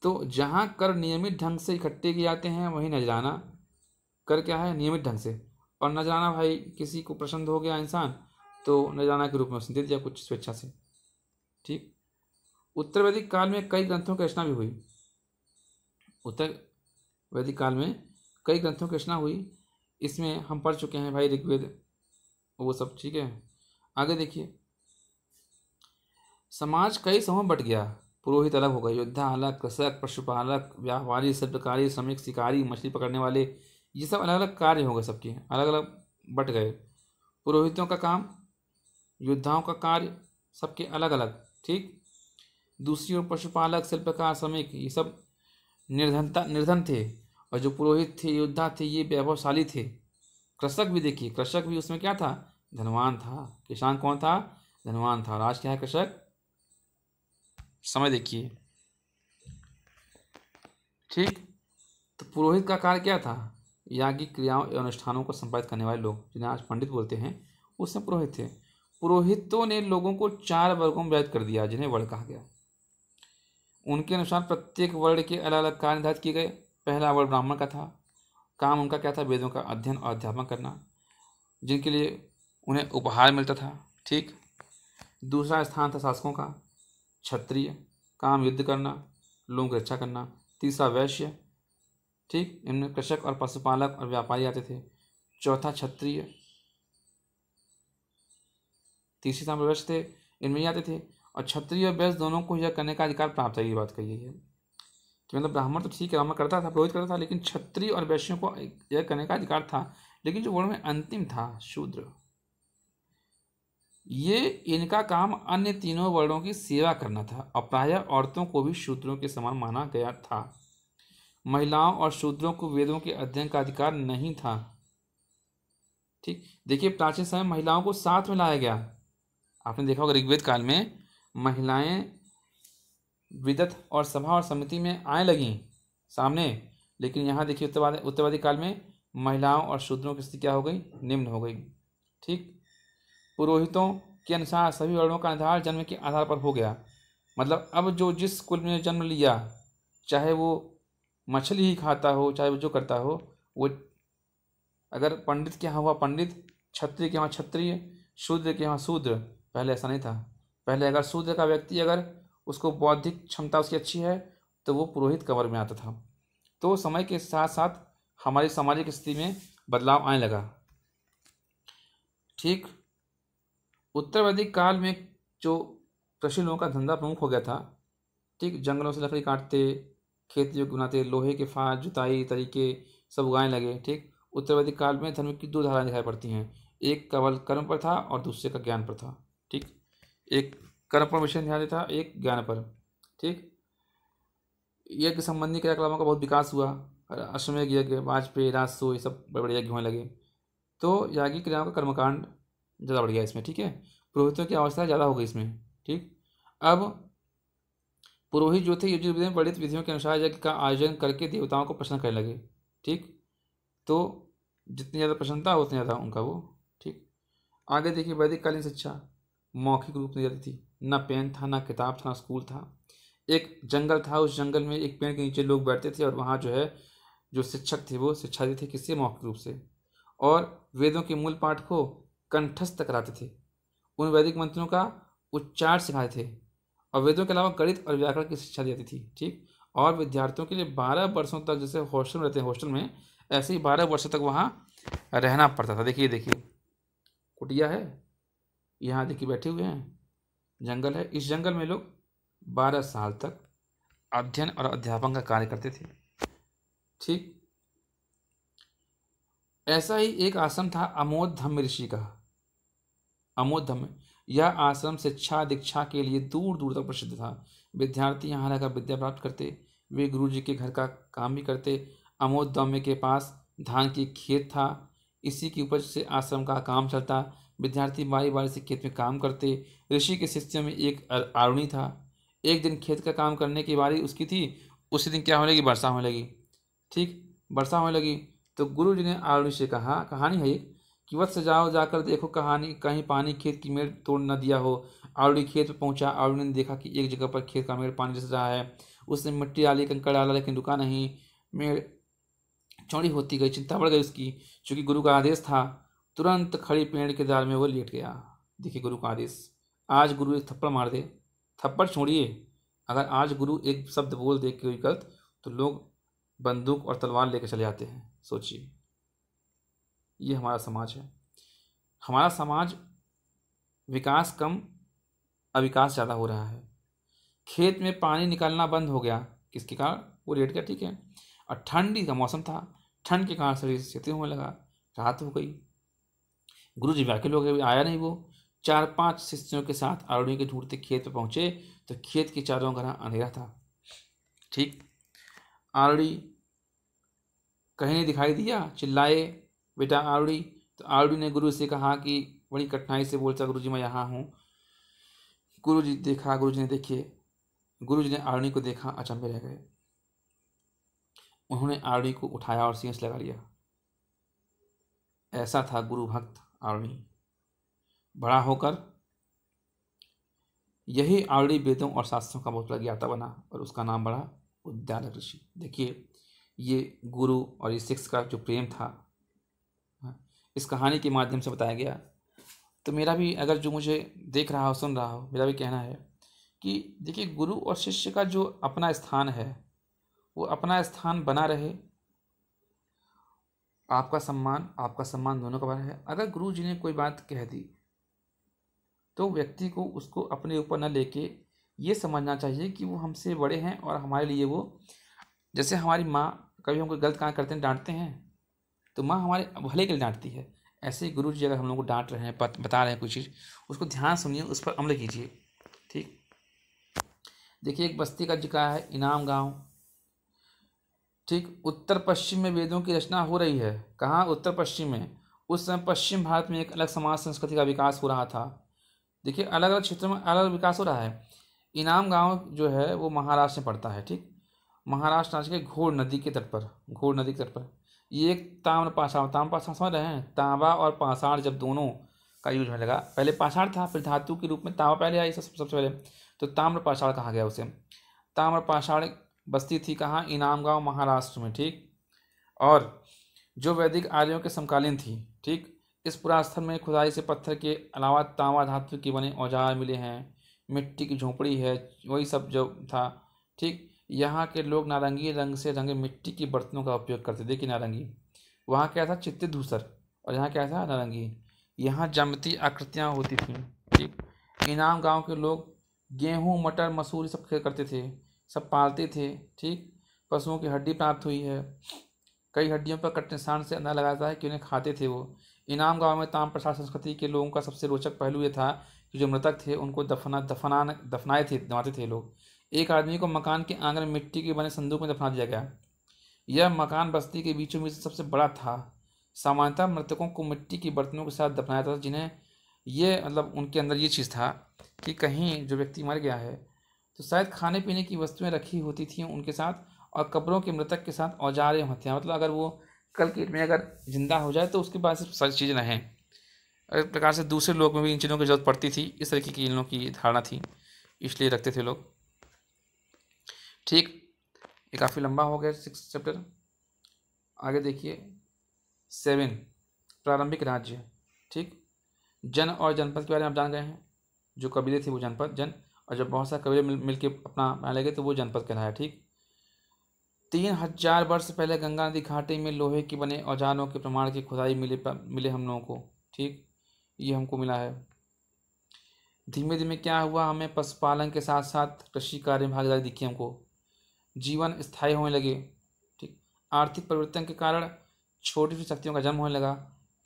तो जहाँ कर नियमित ढंग से इकट्ठे किए जाते हैं वहीं नजराना कर क्या है? नियमित ढंग से। और नजराना भाई किसी को पसंद हो गया इंसान तो नजराना के रूप में उसने दे दिया कुछ स्वेच्छा से। ठीक, उत्तर वैदिक काल में कई ग्रंथों की रचना भी हुई। उत्तर वैदिक काल में कई ग्रंथों की रचना हुई, इसमें हम पढ़ चुके हैं भाई ऋग्वेद वो सब। ठीक है, आगे देखिए। समाज कई समूह बट गया, पुरोहित अलग हो गए, योद्धा अलग, कृषक, पशुपालक, व्यापारी, शिल्पकारी, श्रमिक, शिकारी, मछली पकड़ने वाले, ये सब अलग अलग कार्य हो गए, सबके अलग अलग बट गए। पुरोहितों का काम, योद्धाओं का कार्य, सबके अलग अलग। ठीक, दूसरी ओर पशुपालक, शिल्पकार, श्रमिक, ये सब निर्धन थे, और जो पुरोहित थे, योद्धा थे, ये वैभवशाली थे। कृषक भी देखिए, कृषक भी उसमें क्या था? धनवान था। किसान कौन था? धनवान था। राज क्या है? कृषक। समय देखिए। ठीक, तो पुरोहित का कार्य क्या था? याज्ञिक क्रियाओं एवं अनुष्ठानों को संपादित करने वाले लोग, जिन्हें आज पंडित बोलते हैं, उसमें पुरोहित थे। पुरोहितों ने लोगों को 4 वर्गों में विभाजित कर दिया, जिन्हें वर्ण कहा गया। उनके अनुसार प्रत्येक वर्ण के अलग अलग कार्य निर्धारित किए गए। पहला वर्ण ब्राह्मण का था। काम उनका क्या था? वेदों का अध्ययन और अध्यापन करना, जिनके लिए उन्हें उपहार मिलता था। ठीक, दूसरा स्थान था शासकों का। क्षत्रिय, काम युद्ध करना, लोगों की रक्षा करना। तीसरा वैश्य। ठीक, इनमें कृषक और पशुपालक और व्यापारी आते थे। चौथा क्षत्रिय, तीसरे स्थान पर वैश्य थे, इनमें ही आते थे। और क्षत्रिय और वैश्य दोनों को यह करने का अधिकार प्राप्त है। ये बात कही है कि मतलब ब्राह्मण तो ठीक है, ब्राह्मण करता था, पुरोहित करता था, लेकिन क्षत्रिय और वैश्यों को यह करने का अधिकार था। लेकिन जो वर्ण में अंतिम था, शूद्र, ये इनका काम अन्य तीनों वर्णों की सेवा करना था, और प्रायः औरतों को भी शूद्रों के समान माना गया था। महिलाओं और शूद्रों को वेदों के अध्ययन का अधिकार नहीं था। ठीक, देखिए प्राचीन समय महिलाओं को साथ में लाया गया। आपने देखा होगा ऋग्वेद काल में महिलाएं विदत और सभा और समिति में आने लगी सामने, लेकिन यहाँ देखिए उत्तरवादी काल में महिलाओं और शूद्रों की स्थिति क्या हो गई? निम्न हो गई। ठीक, पुरोहितों के अनुसार सभी वर्णों का निर्धारण जन्म के आधार पर हो गया। मतलब अब जो जिस कुल में जन्म लिया, चाहे वो मछली ही खाता हो, चाहे वो जो करता हो, वो अगर पंडित के यहाँ हुआ पंडित, क्षत्रिय के यहाँ क्षत्रिय, शूद्र के यहाँ शूद्र। पहले ऐसा नहीं था। पहले अगर शूद्र का व्यक्ति अगर उसको बौद्धिक क्षमता उसकी अच्छी है तो वो पुरोहित का वर्ग में आता था। तो समय के साथ साथ हमारी सामाजिक स्थिति में बदलाव आने लगा। ठीक, उत्तर वैदिक काल में जो कृषि लोगों का धंधा प्रमुख हो गया था। ठीक, जंगलों से लकड़ी काटते, खेत योग्य बनाते, लोहे के फार, जुताई तरीके सब उगाने लगे। ठीक, उत्तर वैदिक काल में धर्म की 2 धाराएं दिखाई पड़ती हैं, एक केवल कर्म पर था और दूसरे का ज्ञान पर था। ठीक, एक कर्म पर विशेष ध्यान देता, एक ज्ञान पर। ठीक, यज्ञ संबंधी क्रियाकलापों का बहुत विकास हुआ। अश्वमेध यज्ञ, वाजपेयी, राजसो, ये सब बड़े बड़े यज्ञ होने लगे। तो याज्ञिक क्रियाओं का कर्मकांड ज़्यादा बढ़ गया इसमें। ठीक है, पुरोहितों की अवस्था ज़्यादा हो गई इसमें। ठीक, अब पुरोहित जो थे यजुर्वेद में वर्णित विधियों के अनुसार यज्ञ का आयोजन करके देवताओं को प्रसन्न करने लगे। ठीक, तो जितनी ज़्यादा प्रसन्नता उतनी ज़्यादा उनका वो। ठीक, आगे देखिए वैदिक कालीन शिक्षा मौखिक रूप में जाती थी। ना पेन था, ना किताब था, ना स्कूल था। एक जंगल था, उस जंगल में एक पेड़ के नीचे लोग बैठते थे और वहाँ जो है जो शिक्षक थे वो शिक्षा देते थे, किससे? मौखिक रूप से। और वेदों के मूल पाठ को कंठस्थ कराते थे। उन वैदिक मंत्रों का उच्चार सिखाते थे और वेदों के अलावा गणित और व्याकरण की शिक्षा दी जाती थी। ठीक, और विद्यार्थियों के लिए 12 वर्षों तक, जैसे हॉस्टल में रहते हैं, हॉस्टल में ऐसे ही 12 वर्षों तक वहाँ रहना पड़ता था। देखिए देखिए कुटिया है, यहाँ देखिए बैठे हुए हैं, जंगल है, इस जंगल में लोग 12 साल तक अध्ययन और अध्यापन का कार्य करते थे। ठीक, ऐसा ही एक आश्रम था अमोद धम्म ऋषि का। अमोद धम्म, यह आश्रम शिक्षा दीक्षा के लिए दूर दूर तक प्रसिद्ध था। विद्यार्थी यहाँ रहकर विद्या प्राप्त करते, वे गुरु जी के घर का काम भी करते। अमोद धम्म के पास धान की खेत था, इसी की उपज से आश्रम का काम चलता। विद्यार्थी बारी बारी से खेत में काम करते। ऋषि के शिष्य में एक आरुणी था। एक दिन खेत का काम करने की बारी उसकी थी, उसी दिन क्या होने लगी, वर्षा होने लगी। ठीक, वर्षा होने लगी तो गुरु जी ने आरुणी से कहा, कहानी है ये, कि वत्स जाओ जाकर देखो कहानी कहीं पानी खेत की मेड़ तोड़ न दिया हो। आरुणी खेत पर पहुंचा। आरुणी ने देखा कि एक जगह पर खेत का मेड़ पानी रिस रहा है। उसने मिट्टी डाली, कंकड़ डाला, लेकिन रुका नहीं। मेड़ चौड़ी होती गई, चिंता बढ़ गई उसकी, क्योंकि गुरु का आदेश था। तुरंत खड़ी पेड़ के डाल में वो लेट गया। देखिए गुरु का आदेश, आज गुरु एक थप्पड़ मार दे, थप्पड़ छोड़िए, अगर आज गुरु एक शब्द बोल दे कोई गलत, तो लोग बंदूक और तलवार लेकर चले जाते हैं। सोचिए, ये हमारा समाज है। हमारा समाज विकास कम, अविकास ज़्यादा हो रहा है। खेत में पानी निकलना बंद हो गया, किसके कारण, वो लेट गया। ठीक है, और ठंडी का मौसम था, ठंड के कारण शरीर शिथिल होने लगा, रात हो गई। गुरु जी व्याकुल हो गए, आया नहीं वो। 4-5 शिष्यों के साथ आरुणी के ढूंढते खेत पर पहुंचे तो खेत के चारों तरफ अंधेरा था। ठीक, आरुणी कहीं नहीं दिखाई दिया, चिल्लाए बेटा आरुणी। तो आरुणी ने गुरु से कहा कि बड़ी कठिनाई से बोलता, गुरु जी मैं यहाँ हूँ। गुरु जी देखा, गुरु जी ने देखिए, गुरु जी ने आरुणी को देखा, अचंभे रह गए। उन्होंने आरुणी को उठाया और सीने से लगा लिया। ऐसा था गुरु भक्त आरुणी। बड़ा होकर यही आरुणी वेदों और शास्त्रों का बहुत बड़ा ज्ञाता बना और उसका नाम बड़ा उद्दालक ऋषि। देखिए, ये गुरु और ये शिष्य का जो प्रेम था, इस कहानी के माध्यम से बताया गया। तो मेरा भी, अगर जो मुझे देख रहा हो, सुन रहा हो, मेरा भी कहना है कि देखिए, गुरु और शिष्य का जो अपना स्थान है, वो अपना स्थान बना रहे। आपका सम्मान दोनों का बना है। अगर गुरु जी ने कोई बात कह दी तो व्यक्ति को उसको अपने ऊपर न लेके ये समझना चाहिए कि वो हमसे बड़े हैं और हमारे लिए वो, जैसे हमारी माँ कभी हम कोई गलत काम करते हैं, डांटते हैं, तो माँ हमारे भले के लिए डांटती है। ऐसे ही गुरु जी अगर हम लोग को डांट रहे हैं, बता रहे हैं कोई चीज़, उसको ध्यान सुनिए, उस पर अमल कीजिए। ठीक, देखिए एक बस्ती का जिक्र है, इनाम गांव। ठीक, उत्तर पश्चिम में वेदों की रचना हो रही है। कहाँ, उत्तर पश्चिम में। उस समय पश्चिम भारत में एक अलग समाज संस्कृति का विकास हो रहा था। देखिए, अलग अलग क्षेत्रों में अलग अलग विकास हो रहा है। इनाम गांव जो है वो महाराष्ट्र में पड़ता है। ठीक, महाराष्ट्र राज्य के घोड़ नदी के तट पर, घोड़ नदी के तट पर ये एक ताम्र पाषाण समझ रहे हैं, तांबा और पाषाण जब दोनों का यूज होने लगा, पहले पाषाण था, फिर धातु के रूप में तांबा पहले आई, सबसे पहले, तो ताम्र पाषाण कहा गया उसे। ताम्र पाषाण बस्ती थी कहाँ, इनाम गांव महाराष्ट्र में। ठीक, और जो वैदिक आर्यों के समकालीन थी। ठीक, इस पुरास्थल में खुदाई से पत्थर के अलावा तांबा धातु के बने औजार मिले हैं, मिट्टी की झोंपड़ी है, वही सब जो था। ठीक, यहाँ के लोग नारंगी रंग से रंगे मिट्टी की बर्तनों का उपयोग करते। देखिए नारंगी, वहाँ क्या था, चित्ती धूसर, और यहाँ क्या था, नारंगी। यहाँ ज्यामितीय आकृतियाँ होती थी। ठीक, इनाम गांव के लोग गेहूँ, मटर, मसूर सब करते थे, सब पालते थे। ठीक, पशुओं की हड्डी प्राप्त हुई है। कई हड्डियों पर कट निशान से अंदाजा लगाता है कि उन्हें खाते थे वो। इनाम गांव में ताम प्रसाद संस्कृति के लोगों का सबसे रोचक पहलू ये था कि जो मृतक थे उनको दफनाए थे लोग। एक आदमी को मकान के आंगन में मिट्टी के बने संदूक में दफना दिया गया। यह मकान बस्ती के बीचों बीच सबसे बड़ा था। सामान्यतः मृतकों को मिट्टी के बर्तनों के साथ दफनाया था, जिन्हें ये मतलब उनके अंदर ये चीज़ था कि कहीं जो व्यक्ति मर गया है तो शायद खाने पीने की वस्तुएं रखी होती थी उनके साथ, और कब्रों के मृतक के साथ औजार या हथियार, मतलब अगर वो कल के में अगर जिंदा हो जाए तो उसके पास सारी चीज़ें रहें। एक प्रकार से दूसरे लोग में भी इन चीज़ों की जरूरत पड़ती थी, इस तरीके की इन लोगों की धारणा थी, इसलिए रखते थे लोग। ठीक, ये काफ़ी लंबा हो गया 6 चैप्टर। आगे देखिए 7, प्रारंभिक राज्य। ठीक, जन और जनपद के बारे में आप जान गए हैं, जो कबीले थे वो जनपद, जन, और जब बहुत सारे कबीले मिल के अपना बना लगे तो वो जनपद कहलाया। ठीक, 3000 वर्ष पहले गंगा नदी घाटी में लोहे के बने औजारों के प्रमाण की खुदाई मिले हम लोगों को। ठीक, ये हमको मिला है। धीमे धीमे क्या हुआ, हमें पशुपालन के साथ साथ कृषि कार्य में भागीदारी दिखी हमको। जीवन स्थायी होने लगे। ठीक, आर्थिक परिवर्तन के कारण छोटी छोटी शक्तियों का जन्म होने लगा।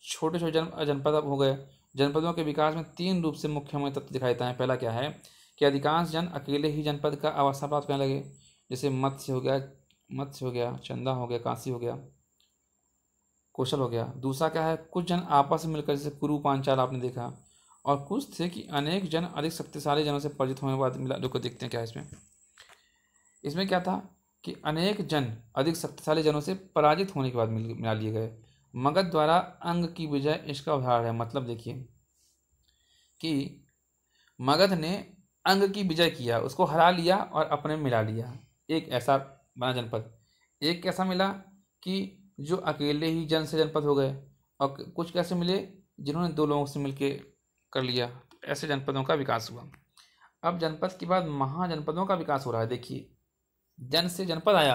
छोटे छोटे जनपद अब हो गए। जनपदों के विकास में 3 रूप से मुख्य हमें तत्व दिखाई देता है। पहला क्या है कि अधिकांश जन अकेले ही जनपद का अवस्था प्राप्त करने लगे, जैसे मत्स्य हो गया, चंदा हो गया, काशी हो गया, कौशल हो गया। दूसरा क्या है, कुछ जन आपस में मिलकर, जैसे कुरु पांचाल आपने देखा, और कुछ थे कि अनेक जन अधिक शक्तिशाली जनों से परिचित होने के बाद मिला। जो को देखते हैं क्या है इसमें क्या था कि अनेक जन अधिक शक्तिशाली जनों से पराजित होने के बाद मिला लिए गए। मगध द्वारा अंग की विजय इसका उदाहरण है। मतलब देखिए कि मगध ने अंग की विजय किया, उसको हरा लिया और अपने मिला लिया, एक ऐसा बना जनपद। एक कैसा मिला कि जो अकेले ही जन से जनपद हो गए, और कुछ कैसे मिले जिन्होंने 2 लोगों से मिलके कर लिया। ऐसे जनपदों का विकास हुआ। अब जनपद के बाद महाजनपदों का विकास हो रहा है। देखिए, जन से जनपद आया,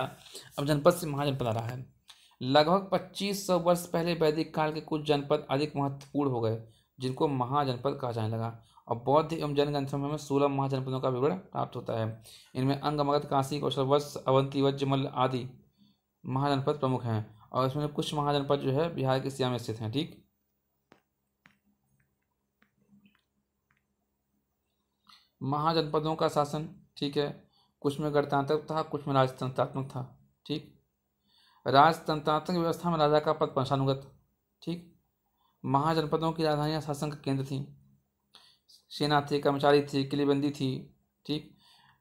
अब जनपद से महाजनपद आ रहा है। लगभग 2500 वर्ष पहले वैदिक काल के कुछ जनपद अधिक महत्वपूर्ण हो गए, जिनको महाजनपद कहा जाने लगा। और बौद्ध एवं जैन ग्रंथों में 16 महाजनपदों का विवरण प्राप्त होता है। इनमें अंग, मगध, काशी, कौशल, वत्स, अवंती, वज्रमल्ल आदि महाजनपद प्रमुख हैं। और इसमें कुछ महाजनपद जो है बिहार के सिया में स्थित हैं। ठीक, महाजनपदों का शासन, ठीक है, कुछ में गणतांत्रिक था, कुछ में राजतंत्रात्मक था। ठीक, राजतंत्रात्मक व्यवस्था में राजा का पद पंचानुगत। ठीक, महाजनपदों की राजधानियां शासन का केंद्र थी। सेना थे, कर्मचारी थे, किलेबंदी थी। ठीक,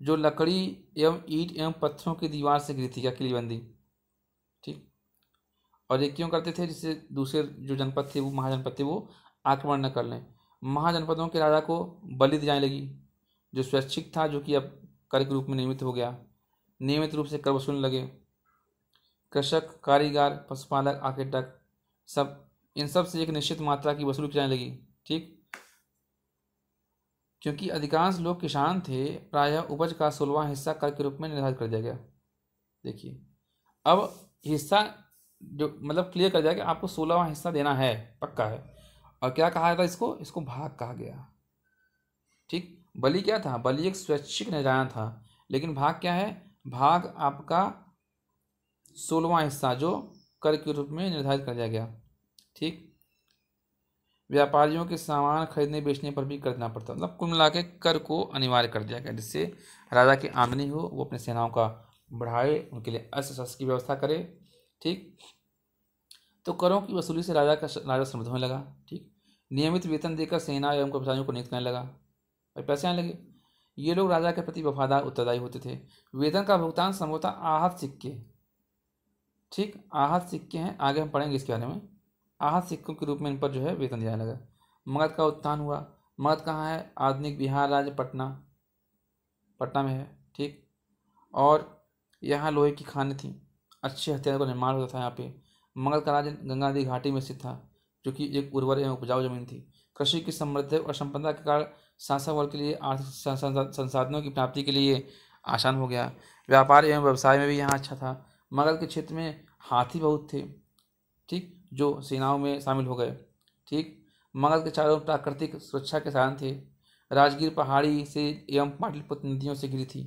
जो लकड़ी एवं ईंट एवं पत्थरों की दीवार से घिरी थी, क्या किलेबंदी। ठीक, और ये क्यों करते थे, जिससे दूसरे जो जनपद थे वो महाजनपद थे वो आक्रमण न कर लें। महाजनपदों के राजा को बलि दी जाने लगी, जो स्वैच्छिक था, जो कि अब कर के रूप में नियमित हो गया। नियमित रूप से कर वसूलने लगे। कृषक, कारीगर, पशुपालक, आर्किटेक्ट, इन सब से एक निश्चित मात्रा की वसूली की जाने लगी। ठीक, क्योंकि अधिकांश लोग किसान थे, प्रायः उपज का 16वां हिस्सा कर के रूप में निर्धारित कर दिया गया। देखिए, अब हिस्सा जो मतलब क्लियर कर दिया कि आपको 16वां हिस्सा देना है, पक्का है। और क्या कहा था इसको भाग कहा गया। ठीक, बलि क्या था, बलि एक स्वैच्छिक निर्णय था, लेकिन भाग क्या है, भाग आपका 16वां हिस्सा जो कर के रूप में निर्धारित कर दिया गया। ठीक, व्यापारियों के सामान खरीदने बेचने पर भी कर देना पड़ता, मतलब कुल मिला के कर को अनिवार्य कर दिया गया, जिससे राजा की आमदनी हो, वो अपने सेनाओं का बढ़ाए, उनके लिए अस्त्र शस्त्र की व्यवस्था करे। ठीक, तो करों की वसूली से राजा समृद्ध होने लगा। ठीक, नियमित वेतन देकर सेना एवं कर्मचारियों को नियुक्त करने लगा और पैसे आने लगे। ये लोग राजा के प्रति वफादार उत्तरदायी होते थे। वेतन का भुगतान संभवतः आहत सिक्के, ठीक, आहत सिक्के हैं, आगे हम पढ़ेंगे इसके बारे में। आहत सिक्कों के रूप में इन पर जो है वेतन दिया लगा। मगध का उत्थान हुआ। मगध कहाँ है, आधुनिक बिहार राज्य पटना में है। ठीक, और यहाँ लोहे की खानें थी, अच्छे हथियारों का निर्माण होता था यहाँ पे। मगध का राज्य गंगा नदी घाटी में स्थित था, जो कि एक उर्वर एवं उपजाऊ जमीन थी। कृषि की समृद्धि और संपदा के कारण शासक वर्ग के लिए आर्थिक संसाधनों की प्राप्ति के लिए आसान हो गया। व्यापार एवं व्यवसाय में भी यहाँ अच्छा था। मगध के क्षेत्र में हाथी बहुत थे, ठीक, जो सेनाओं में शामिल हो गए। ठीक, मगध के चारों प्राकृतिक सुरक्षा के साधन थे। राजगीर पहाड़ी से एवं पाटलिपुत्र नदियों से घिरी थी।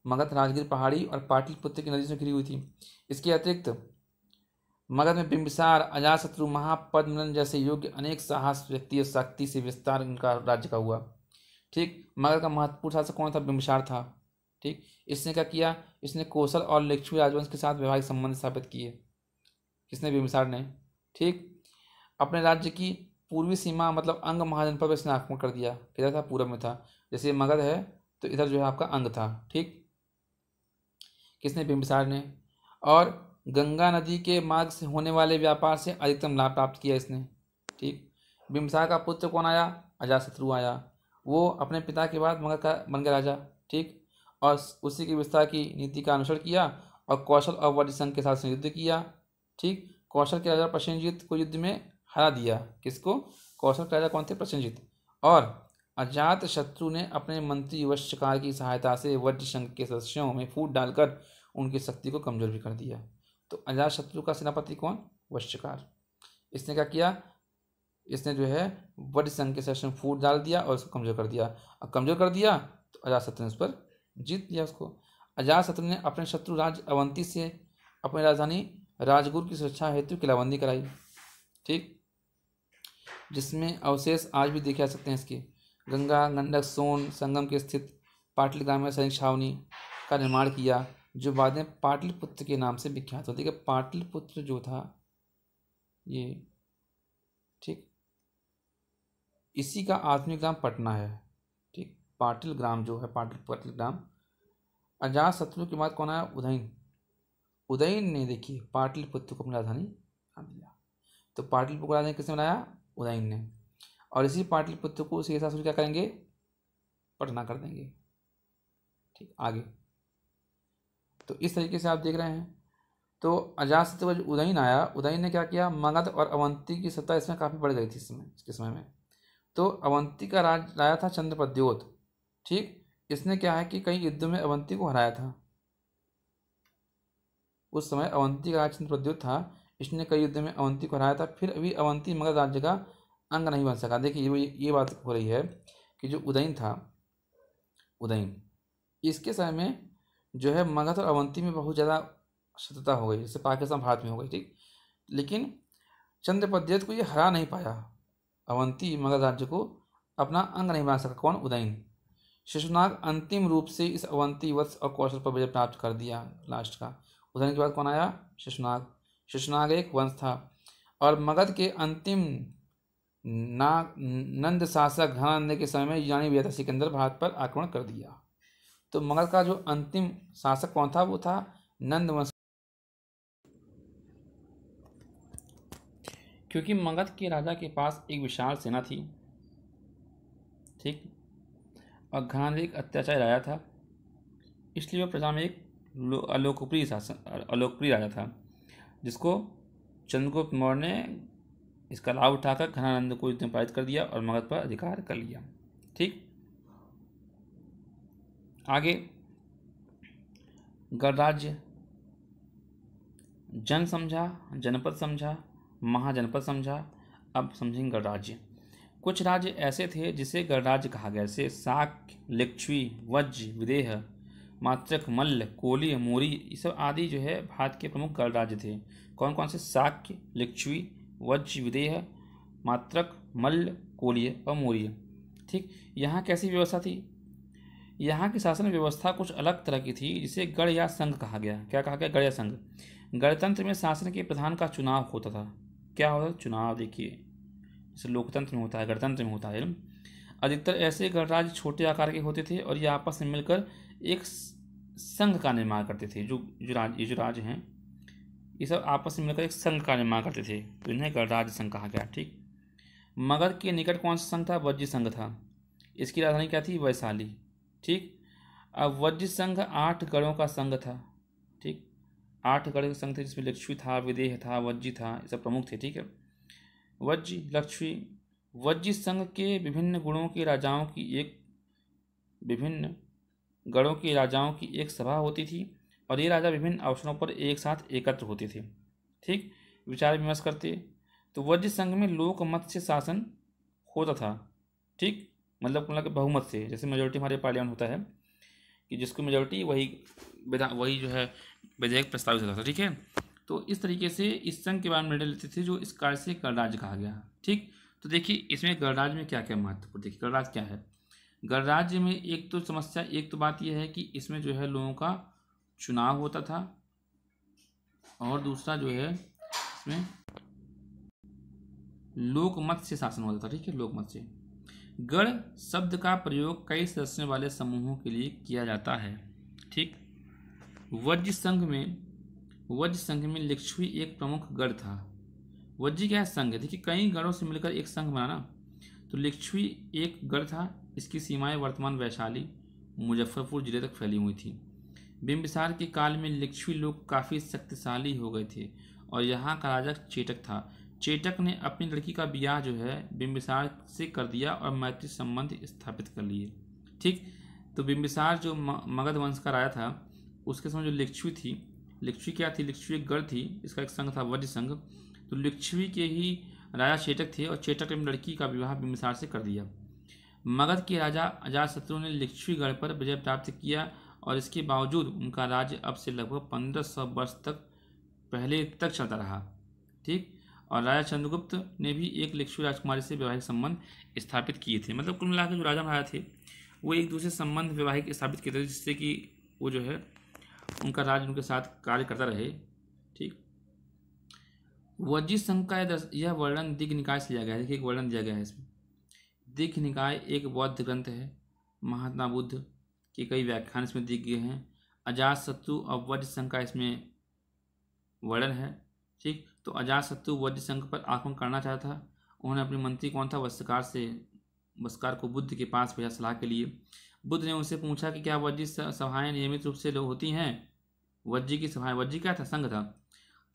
मगध राजगीर पहाड़ी और पाटलिपुत्र की नदी से घिरी हुई थी। इसके अतिरिक्त मगध में बिंबिसार, अजातशत्रु, महापद्मनंद जैसे योग्य अनेक साहस व्यक्ति शक्ति से विस्तार इनका राज्य का हुआ। ठीक, मगध का महत्वपूर्ण शासक कौन था, बिंबिसार था। ठीक, इसने क्या किया, इसने कौशल और लिच्छवी राजवंश के साथ वैवाहिक संबंध स्थापित किए। किसने, बिंबिसार ने। ठीक, अपने राज्य की पूर्वी सीमा मतलब अंग महाजनपद पर इसने आक्रमण कर दिया। किधर था, पूरब में था। जैसे मगध है तो इधर जो है आपका अंग था। ठीक, किसने, बिंबिसार ने। और गंगा नदी के मार्ग से होने वाले व्यापार से अधिकतम लाभ प्राप्त किया इसने। ठीक, बिंबिसार का पुत्र कौन आया, अजातशत्रु आया। वो अपने पिता के बाद मगध का बन गया राजा। ठीक, और उसी की विस्तार की नीति का अनुसरण किया और कौशल और वज्र संघ के साथ युद्ध किया। ठीक, कौशल के राजा प्रसेनजीत को युद्ध में हरा दिया। किसको, कौशल के राजा कौन थे, प्रसेनजीत। और अजात शत्रु ने अपने मंत्री वश्यकार की सहायता से वज्र संघ के सदस्यों में फूट डालकर उनकी शक्ति को कमजोर भी कर दिया। तो अजात शत्रु का सेनापति कौन? वश्यकार। इसने क्या किया? इसने जो है वज्र संघ के सदस्यों में फूट डाल दिया और उसको कमजोर कर दिया। और कमजोर कर दिया तो अजात शत्रु ने उस पर जीत लिया उसको। अजात शत्रु ने अपने शत्रु राज्य अवंती से अपनी राजधानी राजगुरु की सुरक्षा हेतु किलाबंदी कराई, ठीक, जिसमें अवशेष आज भी देखे जा सकते हैं इसके। गंगा, गंडक, सोन संगम के स्थित पाटलिग्राम में सैनिक छावनी का निर्माण किया, जो बाद में पाटलिपुत्र के नाम से विख्यात होती है। पाटलिपुत्र जो था ये, ठीक, इसी का आधुनिक नाम पटना है, ठीक। पाटिल ग्राम जो है, पाटिल ग्राम। अजात शत्रु के बाद कौन आया? उदयन। उदयन ने देखिए पाटलिपुत्र को अपनी राजधानी बना दिया। तो पाटलिपुत्र को राजधानी किसने बनाया? उदयन ने। और इसी पाटलिपुत्र को शेषासुर क्या करेंगे? पटना कर देंगे, ठीक। आगे तो इस तरीके से आप देख रहे हैं। तो अजातशत्रु का जो उदयन आया, उदयन ने क्या किया? मगध और अवंती की सत्ता इसमें काफ़ी बढ़ गई थी इसके समय में। तो अवंती का राजा था चंद्रप्रद्योत, ठीक। इसने क्या है कि कई युद्धों में अवंती को हराया था। उस समय अवंती का राजा चंद्रप्रद्योत था, इसने कई युद्धों में अवंती को हराया था। फिर अभी अवंती मगध राज्य का अंग नहीं बन सका। देखिए ये बात हो रही है कि जो उदयन था, उदयन, इसके समय में जो है मगध और अवंती में बहुत ज़्यादा शत्रुता हो गई, जैसे पाकिस्तान भारत में हो गई, ठीक। लेकिन चंद्रप्रद्योत को ये हरा नहीं पाया, अवंती मगध राज्य को अपना अंग नहीं बना सका। कौन? उदयन। शिशुनाग अंतिम रूप से इस अवंती वत्स और कौशल पर विजय प्राप्त कर दिया लास्ट का। उदयन के बाद कौन आया? शिशुनाग। शिशुनाग एक वंश था और मगध के अंतिम नंद शासक घनानंद के समय में यूनानी विजेता सिकंदर भारत पर आक्रमण कर दिया। तो मगध का जो अंतिम शासक कौन था? वो था नंद वंश। क्योंकि मगध के राजा के पास एक विशाल सेना थी, ठीक, और घनानंद एक अत्याचारी राजा था, इसलिए वह प्रजा में एक अलोकप्रिय राजा था, जिसको चंद्रगुप्त मौर्य ने इसका लाभ उठाकर घनानंद को युद्ध में पराजित कर दिया और मगध पर अधिकार कर लिया, ठीक। आगे गणराज्य, जन समझा, जनपद समझा, महाजनपद समझा। अब समझेंगे गणराज्य। कुछ राज्य ऐसे थे जिसे गणराज्य कहा गया, जैसे शाक्य, लिच्छवी, वज्र, विदेह, मात्रक, मल्ल, कोली, मोरी, ये सब आदि जो है भारत के प्रमुख गणराज्य थे। कौन कौन से? शाक्य, लिच्छवी, वज्र, विदेह, मात्रक, मल्ल, कोलिय और मौर्य, ठीक। यहाँ कैसी व्यवस्था थी? यहाँ की शासन व्यवस्था कुछ अलग तरह की थी, जिसे गण या संघ कहा गया। क्या कहा गया? गण या संघ। गणतंत्र में शासन के प्रधान का चुनाव होता था। क्या होता? चुनाव। देखिए जैसे लोकतंत्र में होता है, गणतंत्र में होता है। अधिकतर ऐसे गणराज्य छोटे आकार के होते थे और ये आपस में मिलकर एक संघ का निर्माण करते थे। जो राज्य हैं ये सब आपस में मिलकर एक संघ का निर्माण करते थे, तो इन्हें गणराज्य संघ कहा गया, ठीक। मगध के निकट कौन सा संघ था? वज्र संघ था। इसकी राजधानी क्या थी? वैशाली, ठीक। अब वज्र संघ 8 गढ़ों का संघ था, ठीक। 8 गढ़ के संघ थे, जिसमें लिच्छवी था, विदेह था, वज्र था, ये सब प्रमुख थे, ठीक है। वज्र, लक्ष्मी, वज्र संघ के विभिन्न गणों के राजाओं की एक सभा होती थी और ये राजा विभिन्न अवसरों पर एक साथ एकत्र होते थे, ठीक, विचार विमर्श करते। तो वज्र संघ में लोकमत से शासन होता था, ठीक, मतलब बहुमत से, जैसे मेजोरिटी हमारे पार्लियामेंट होता है कि जिसको मेजोरिटी वही जो है विधेयक प्रस्तावित होता था, ठीक है। तो इस तरीके से इस संघ के बारे में निर्णय लेते थे, जो इस कार्य से गणराज्य कहा गया, ठीक। तो देखिए इसमें गणराज्य में क्या क्या महत्वपूर्ण, देखिए गणराज्य क्या है। गणराज्य में एक तो बात यह है कि इसमें जो है लोगों का चुनाव होता था और दूसरा जो है इसमें लोकमत से शासन होता था, ठीक है, लोकमत से। गण शब्द का प्रयोग कई सदस्यों वाले समूहों के लिए किया जाता है, ठीक। वज्र संघ में लिच्छवी एक प्रमुख गण था। वज्र क्या है? संघ। देखिए कई गणों से मिलकर एक संघ बना ना, तो लिच्छवी एक गण था। इसकी सीमाएं वर्तमान वैशाली, मुजफ्फरपुर जिले तक फैली हुई थी। बिंबिसार के काल में लिच्छवी लोग काफ़ी शक्तिशाली हो गए थे और यहाँ का राजा चेटक था। चेटक ने अपनी लड़की का ब्याह जो है बिंबिसार से कर दिया और मैत्री संबंध स्थापित कर लिए। ठीक, तो बिंबिसार जो मगध वंश का राजा था, उसके समय जो लिच्छवी थी, लिच्छवी क्या थी, लिच्छवी एक गढ़ थी, इसका एक संघ था वज्र संघ। तो लिच्छवी के ही राजा चेटक थे और चेटक ने अपनी लड़की का विवाह बिंबिसार से कर दिया। मगध के राजा अजातशत्रु ने लिच्छवी गढ़ पर विजय प्राप्त किया और इसके बावजूद उनका राज्य अब से लगभग 1500 वर्ष तक पहले तक चलता रहा। ठीक, और राजा चंद्रगुप्त ने भी एक लिच्छवी राजकुमारी से वैवाहिक संबंध स्थापित किए थे। मतलब कुल मिलाकर जो राजा महाराजा थे वो एक दूसरे संबंध वैवाहिक स्थापित किए थे, जिससे कि वो जो है उनका राज्य उनके साथ कार्य करता रहे। ठीक, वज्र संघ का यह वर्णन दीघ निकाय से लिया गया है। देखिए, एक वर्णन दिया गया है इसमें। दीघ निकाय एक बौद्ध ग्रंथ है। महात्मा बुद्ध के कई व्याख्यान इसमें दिए गए हैं। अजातशत्रु और वज्र संघ का इसमें वर्णन है। ठीक, तो अजातशत्रु वज्र संघ पर आक्रमण करना चाहता था। उन्होंने अपने मंत्री कौन था, वस्कार को बुद्ध के पास भेजा सलाह के लिए। बुद्ध ने उनसे पूछा कि क्या वज्र सभाएं नियमित रूप से होती हैं। वज्र की सभाएं, वज्र क्या था, संघ था,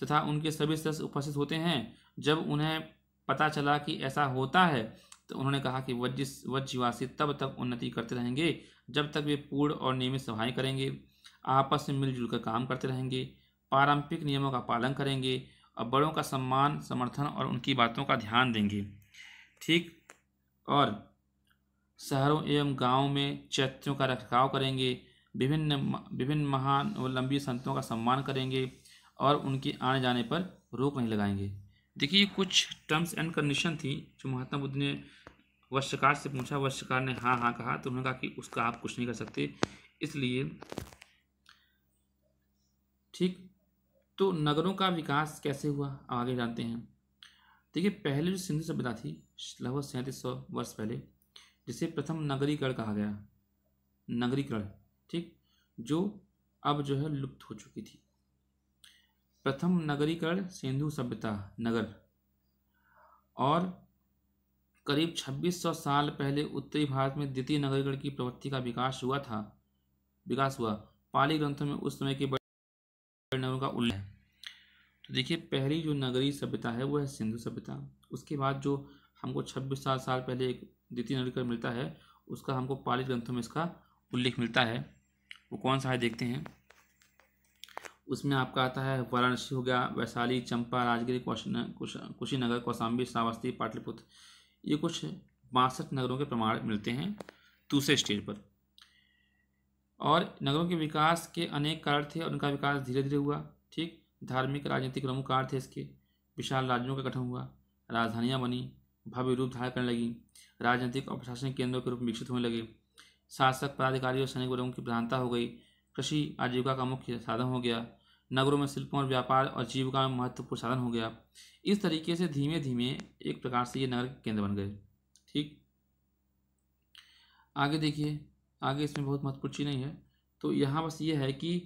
तथा उनके सभी सदस्य उपस्थित होते हैं। जब उन्हें पता चला कि ऐसा होता है तो उन्होंने कहा कि वज्रवासी तब तक उन्नति करते रहेंगे जब तक वे पूर्ण और नियमित सभाएं करेंगे, आपस में मिलजुल कर काम करते रहेंगे, पारंपरिक नियमों का पालन करेंगे और बड़ों का सम्मान, समर्थन और उनकी बातों का ध्यान देंगे। ठीक, और शहरों एवं गांवों में चैत्यों का रखरखाव करेंगे, विभिन्न महान और लंबी संतों का सम्मान करेंगे और उनके आने जाने पर रोक नहीं लगाएंगे। देखिए, ये कुछ टर्म्स एंड कंडीशन थी जो महात्मा बुद्ध ने वज्रकार से पूछा। वज्रकार ने हाँ हाँ कहा, तो उन्होंने कहा कि उसका आप कुछ नहीं कर सकते, इसलिए। ठीक, तो नगरों का विकास कैसे हुआ आगे जानते हैं। देखिए, पहले जो सिंधु सभ्यता थी लगभग 3700 वर्ष पहले, जिसे प्रथम नगरीकरण कहा गया, नगरीकरण, ठीक, जो अब जो है लुप्त हो चुकी थी। प्रथम नगरीकरण सिंधु सभ्यता नगर, और करीब 2600 साल पहले उत्तरी भारत में द्वितीय नगरीकरण की प्रवृत्ति का विकास हुआ। पाली ग्रंथों में उस समय के बड़े नगरों का उल्लेख है। तो देखिए, पहली जो नगरीय सभ्यता है वो है सिंधु सभ्यता। उसके बाद जो हमको 26 साल पहले एक द्वितीय नगरीकरण मिलता है, उसका हमको पाली ग्रंथों में इसका उल्लेख मिलता है। वो कौन सा है देखते हैं। उसमें आपका आता है वाराणसी हो गया, वैशाली, चंपा, राजगिरी, कुशीनगर, कौशाम्बी, श्रावस्ती, पाटलिपुत्र। ये कुछ 62 नगरों के प्रमाण मिलते हैं दूसरे स्टेज पर। और नगरों के विकास के अनेक कारण थे और उनका विकास धीरे धीरे हुआ। ठीक, धार्मिक राजनीतिक प्रमुख कारण थे इसके। विशाल राज्यों का गठन हुआ, राजधानियाँ बनी, भव्य रूप धारण करने लगी, राजनीतिक और प्रशासनिक केंद्रों के रूप में विकसित होने लगे, शासक, पदाधिकारी और सैनिक वर्गों की प्रधानता हो गई, कृषि आजीविका का मुख्य साधन हो गया, नगरों में शिल्पों और व्यापार और जीविका में महत्वपूर्ण साधन हो गया। इस तरीके से धीमे धीमे एक प्रकार से ये नगर के केंद्र बन गए। ठीक, आगे देखिए, आगे इसमें बहुत महत्वपूर्ण चीज़ नहीं है। तो यहाँ बस ये है कि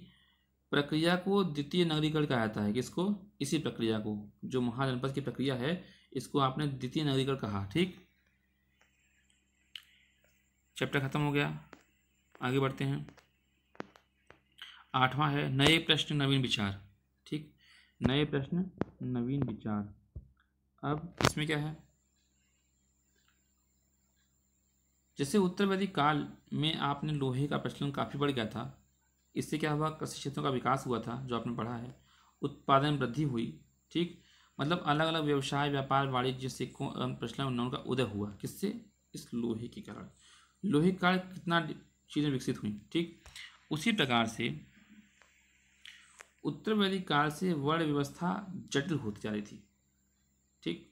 प्रक्रिया को द्वितीय नगरीकरण कहा जाता है। किसको? इसी प्रक्रिया को, जो महाजनपद की प्रक्रिया है, इसको आपने द्वितीय नगरीकरण कहा। ठीक, चैप्टर खत्म हो गया, आगे बढ़ते हैं। 8वां है नए प्रश्न नवीन विचार। ठीक, नए प्रश्न नवीन विचार। अब इसमें क्या है, जैसे उत्तर वैदिक काल में आपने लोहे का प्रचलन काफ़ी बढ़ गया था, इससे क्या हुआ, कृषि क्षेत्रों का विकास हुआ था, जो आपने पढ़ा है, उत्पादन वृद्धि हुई। ठीक, मतलब अलग अलग व्यवसाय, व्यापार, वाणिज्य, सिक्कों प्रचलन का उदय हुआ। किससे? इस लोहे के कारण। लोहे के कारण कितना चीज़ें विकसित हुई। ठीक, उसी प्रकार से उत्तर वैदिक काल से वर्ण व्यवस्था जटिल होती जा रही थी। ठीक,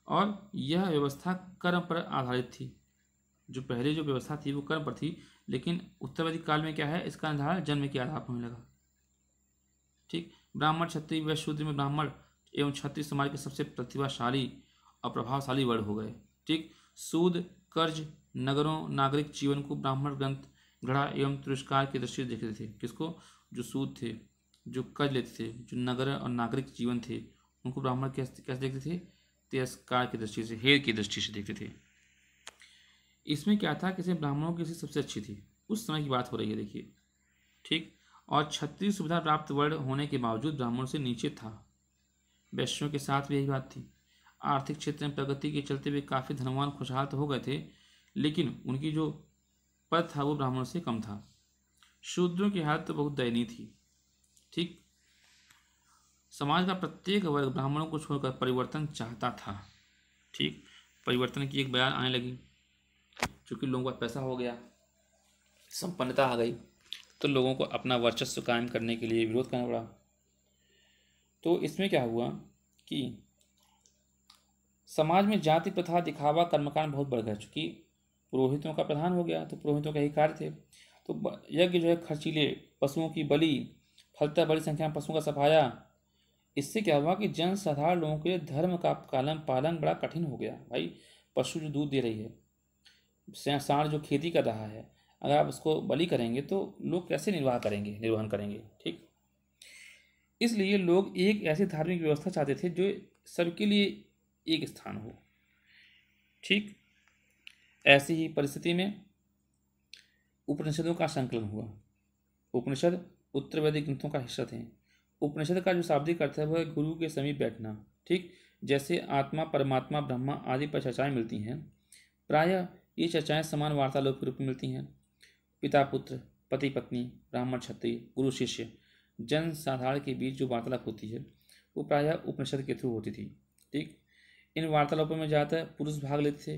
और यह व्यवस्था कर्म पर आधारित थी। जो पहले जो व्यवस्था थी वो कर्म पर थी, लेकिन उत्तर वैदिक काल में क्या है, इसका निर्धारण जन्म के आधार पर होने लगा। ठीक, ब्राह्मण, क्षत्रिय, वैश्य, शूद्र में ब्राह्मण एवं क्षत्रिय समाज के सबसे प्रतिभाशाली और प्रभावशाली वर्ण हो गए। ठीक, सूद, कर्ज, नगरों, नागरिक जीवन को ब्राह्मण ग्रंथ गढ़ा एवं तिरस्कार की दृष्टि से देखते थे। किसको? जो सूद थे, जो कर्ज लेते थे, जो नगर और नागरिक जीवन थे, उनको ब्राह्मण कैसे देखते थे? तिरस्कार की दृष्टि से, हेय की दृष्टि से देखते थे। इसमें क्या था, किसी ब्राह्मणों की सबसे अच्छी थी, उस समय की बात हो रही है, देखिए। ठीक, और क्षत्रिय सुविधा प्राप्त वर्ण होने के बावजूद ब्राह्मणों से नीचे था। वैश्यों के साथ भी यही बात थी। आर्थिक क्षेत्र में प्रगति के चलते वे काफ़ी धनवान खुशहाल तो हो गए थे, लेकिन उनकी जो पद था वो ब्राह्मणों से कम था। शूद्रों की हालत तो बहुत दयनीय थी। ठीक, समाज का प्रत्येक वर्ग ब्राह्मणों को छोड़कर परिवर्तन चाहता था। ठीक, परिवर्तन की एक बयान आने लगी, क्योंकि लोगों का पैसा हो गया, संपन्नता आ गई, तो लोगों को अपना वर्चस्व कायम करने के लिए विरोध करना पड़ा। तो इसमें क्या हुआ कि समाज में जाति प्रथा, दिखावा, कर्मकांड बहुत बढ़ गया। चूँकि पुरोहितों का प्रधान हो गया, तो पुरोहितों का ही कार्य थे। तो यज्ञ जो है खर्चीले, पशुओं की बलि, फलतः बड़ी संख्या में पशुओं का सफाया। इससे क्या हुआ कि जन साधारण लोगों के लिए धर्म का पालन बड़ा कठिन हो गया। भाई, पशु जो दूध दे रही है, सांड जो खेती कर रहा है, अगर आप उसको बलि करेंगे तो लोग कैसे निर्वहन करेंगे। ठीक, इसलिए लोग एक ऐसी धार्मिक व्यवस्था चाहते थे जो सबके लिए एक स्थान हो। ठीक, ऐसी ही परिस्थिति में उपनिषदों का संकलन हुआ। उपनिषद उत्तर वैदिक ग्रंथों का हिस्सा थे। उपनिषद का जो शाब्दिक अर्थ है वह गुरु के समीप बैठना। ठीक, जैसे आत्मा, परमात्मा, ब्रह्मा आदि पर चर्चाएं मिलती हैं, प्रायः ये चर्चाएं समान वार्तालाप के रूप में मिलती हैं। पिता पुत्र, पति पत्नी, ब्राह्मण क्षत्रिय, गुरु शिष्य, जन साधारण के बीच जो वार्तालाप होती है वो प्रायः उपनिषद के थ्रू होती थी। ठीक, इन वार्तालापों में ज़्यादातर पुरुष भाग लेते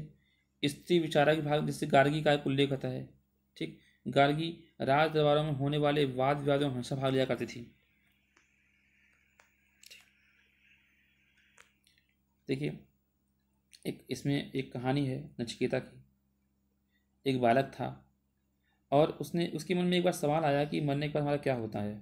थे। स्त्री विचारक भाग, जिससे गार्गी का एक उल्लेख होता है। ठीक, गार्गी राज दरबारों में होने वाले वाद विवादों में हमेशा भाग लिया करती थी। देखिए, इसमें एक कहानी है नचिकेता की। एक बालक था और उसके मन में एक बार सवाल आया कि मरने के बाद हमारा क्या होता है।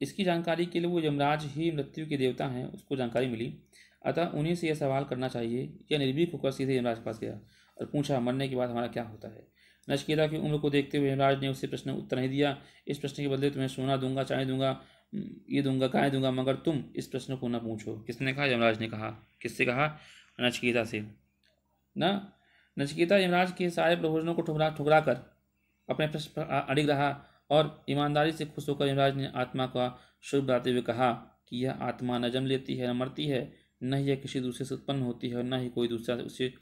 इसकी जानकारी के लिए वो यमराज ही मृत्यु के देवता हैं, उसको जानकारी मिली। अतः उन्हीं से यह सवाल करना चाहिए। यह निर्भीक होकर सीधे यमराज के पास गया और पूछा, मरने के बाद हमारा क्या होता है। नचिकेता की उम्र को देखते हुए यमराज ने उसे प्रश्न उत्तर नहीं दिया। इस प्रश्न के बदले तुम्हें सोना दूंगा, चांदी दूंगा, ये दूंगा, गाय दूंगा, मगर तुम इस प्रश्न को न पूछो। किसने कहा? यमराज ने कहा। किससे कहा? नचिकेता से। न नचिकेता यमराज के सारे प्रबोधनों को ठुकरा कर अपने प्रश्न पर अड़िग रहा और ईमानदारी से खुश होकर यमराज ने आत्मा का शुभ बताते हुए कहा कि यह आत्मा न जन्म लेती है, न मरती है, न ही यह किसी दूसरे से उत्पन्न होती है और न ही कोई दूसरा उससे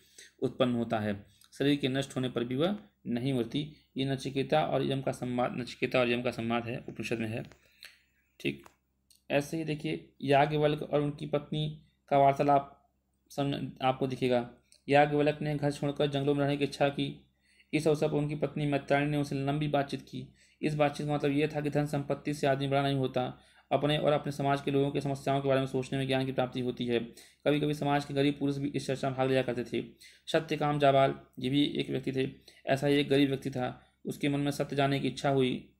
उत्पन्न होता है। शरीर के नष्ट होने पर भी वह नहीं मरती। ये नचिकेता और यम का संवाद है, उपनिषद में है। ठीक, ऐसे ही देखिए याज्ञवल्क्य और उनकी पत्नी का वार्तालाप आपको दिखेगा। याज्ञवल्क्य ने घर छोड़कर जंगलों में रहने की इच्छा की। इस अवसर पर उनकी पत्नी मैत्राणी ने उनसे लंबी बातचीत की। इस बातचीत का मतलब यह था कि धन संपत्ति से आदमी बड़ा नहीं होता, अपने और अपने समाज के लोगों की समस्याओं के बारे में सोचने में ज्ञान की प्राप्ति होती है। कभी कभी समाज के गरीब पुरुष भी इस चर्चा में भाग लिया करते थे। सत्यकाम जाबाल, ये भी एक व्यक्ति थे। ऐसा ही एक गरीब व्यक्ति था, उसके मन में सत्य जानने की इच्छा हुई।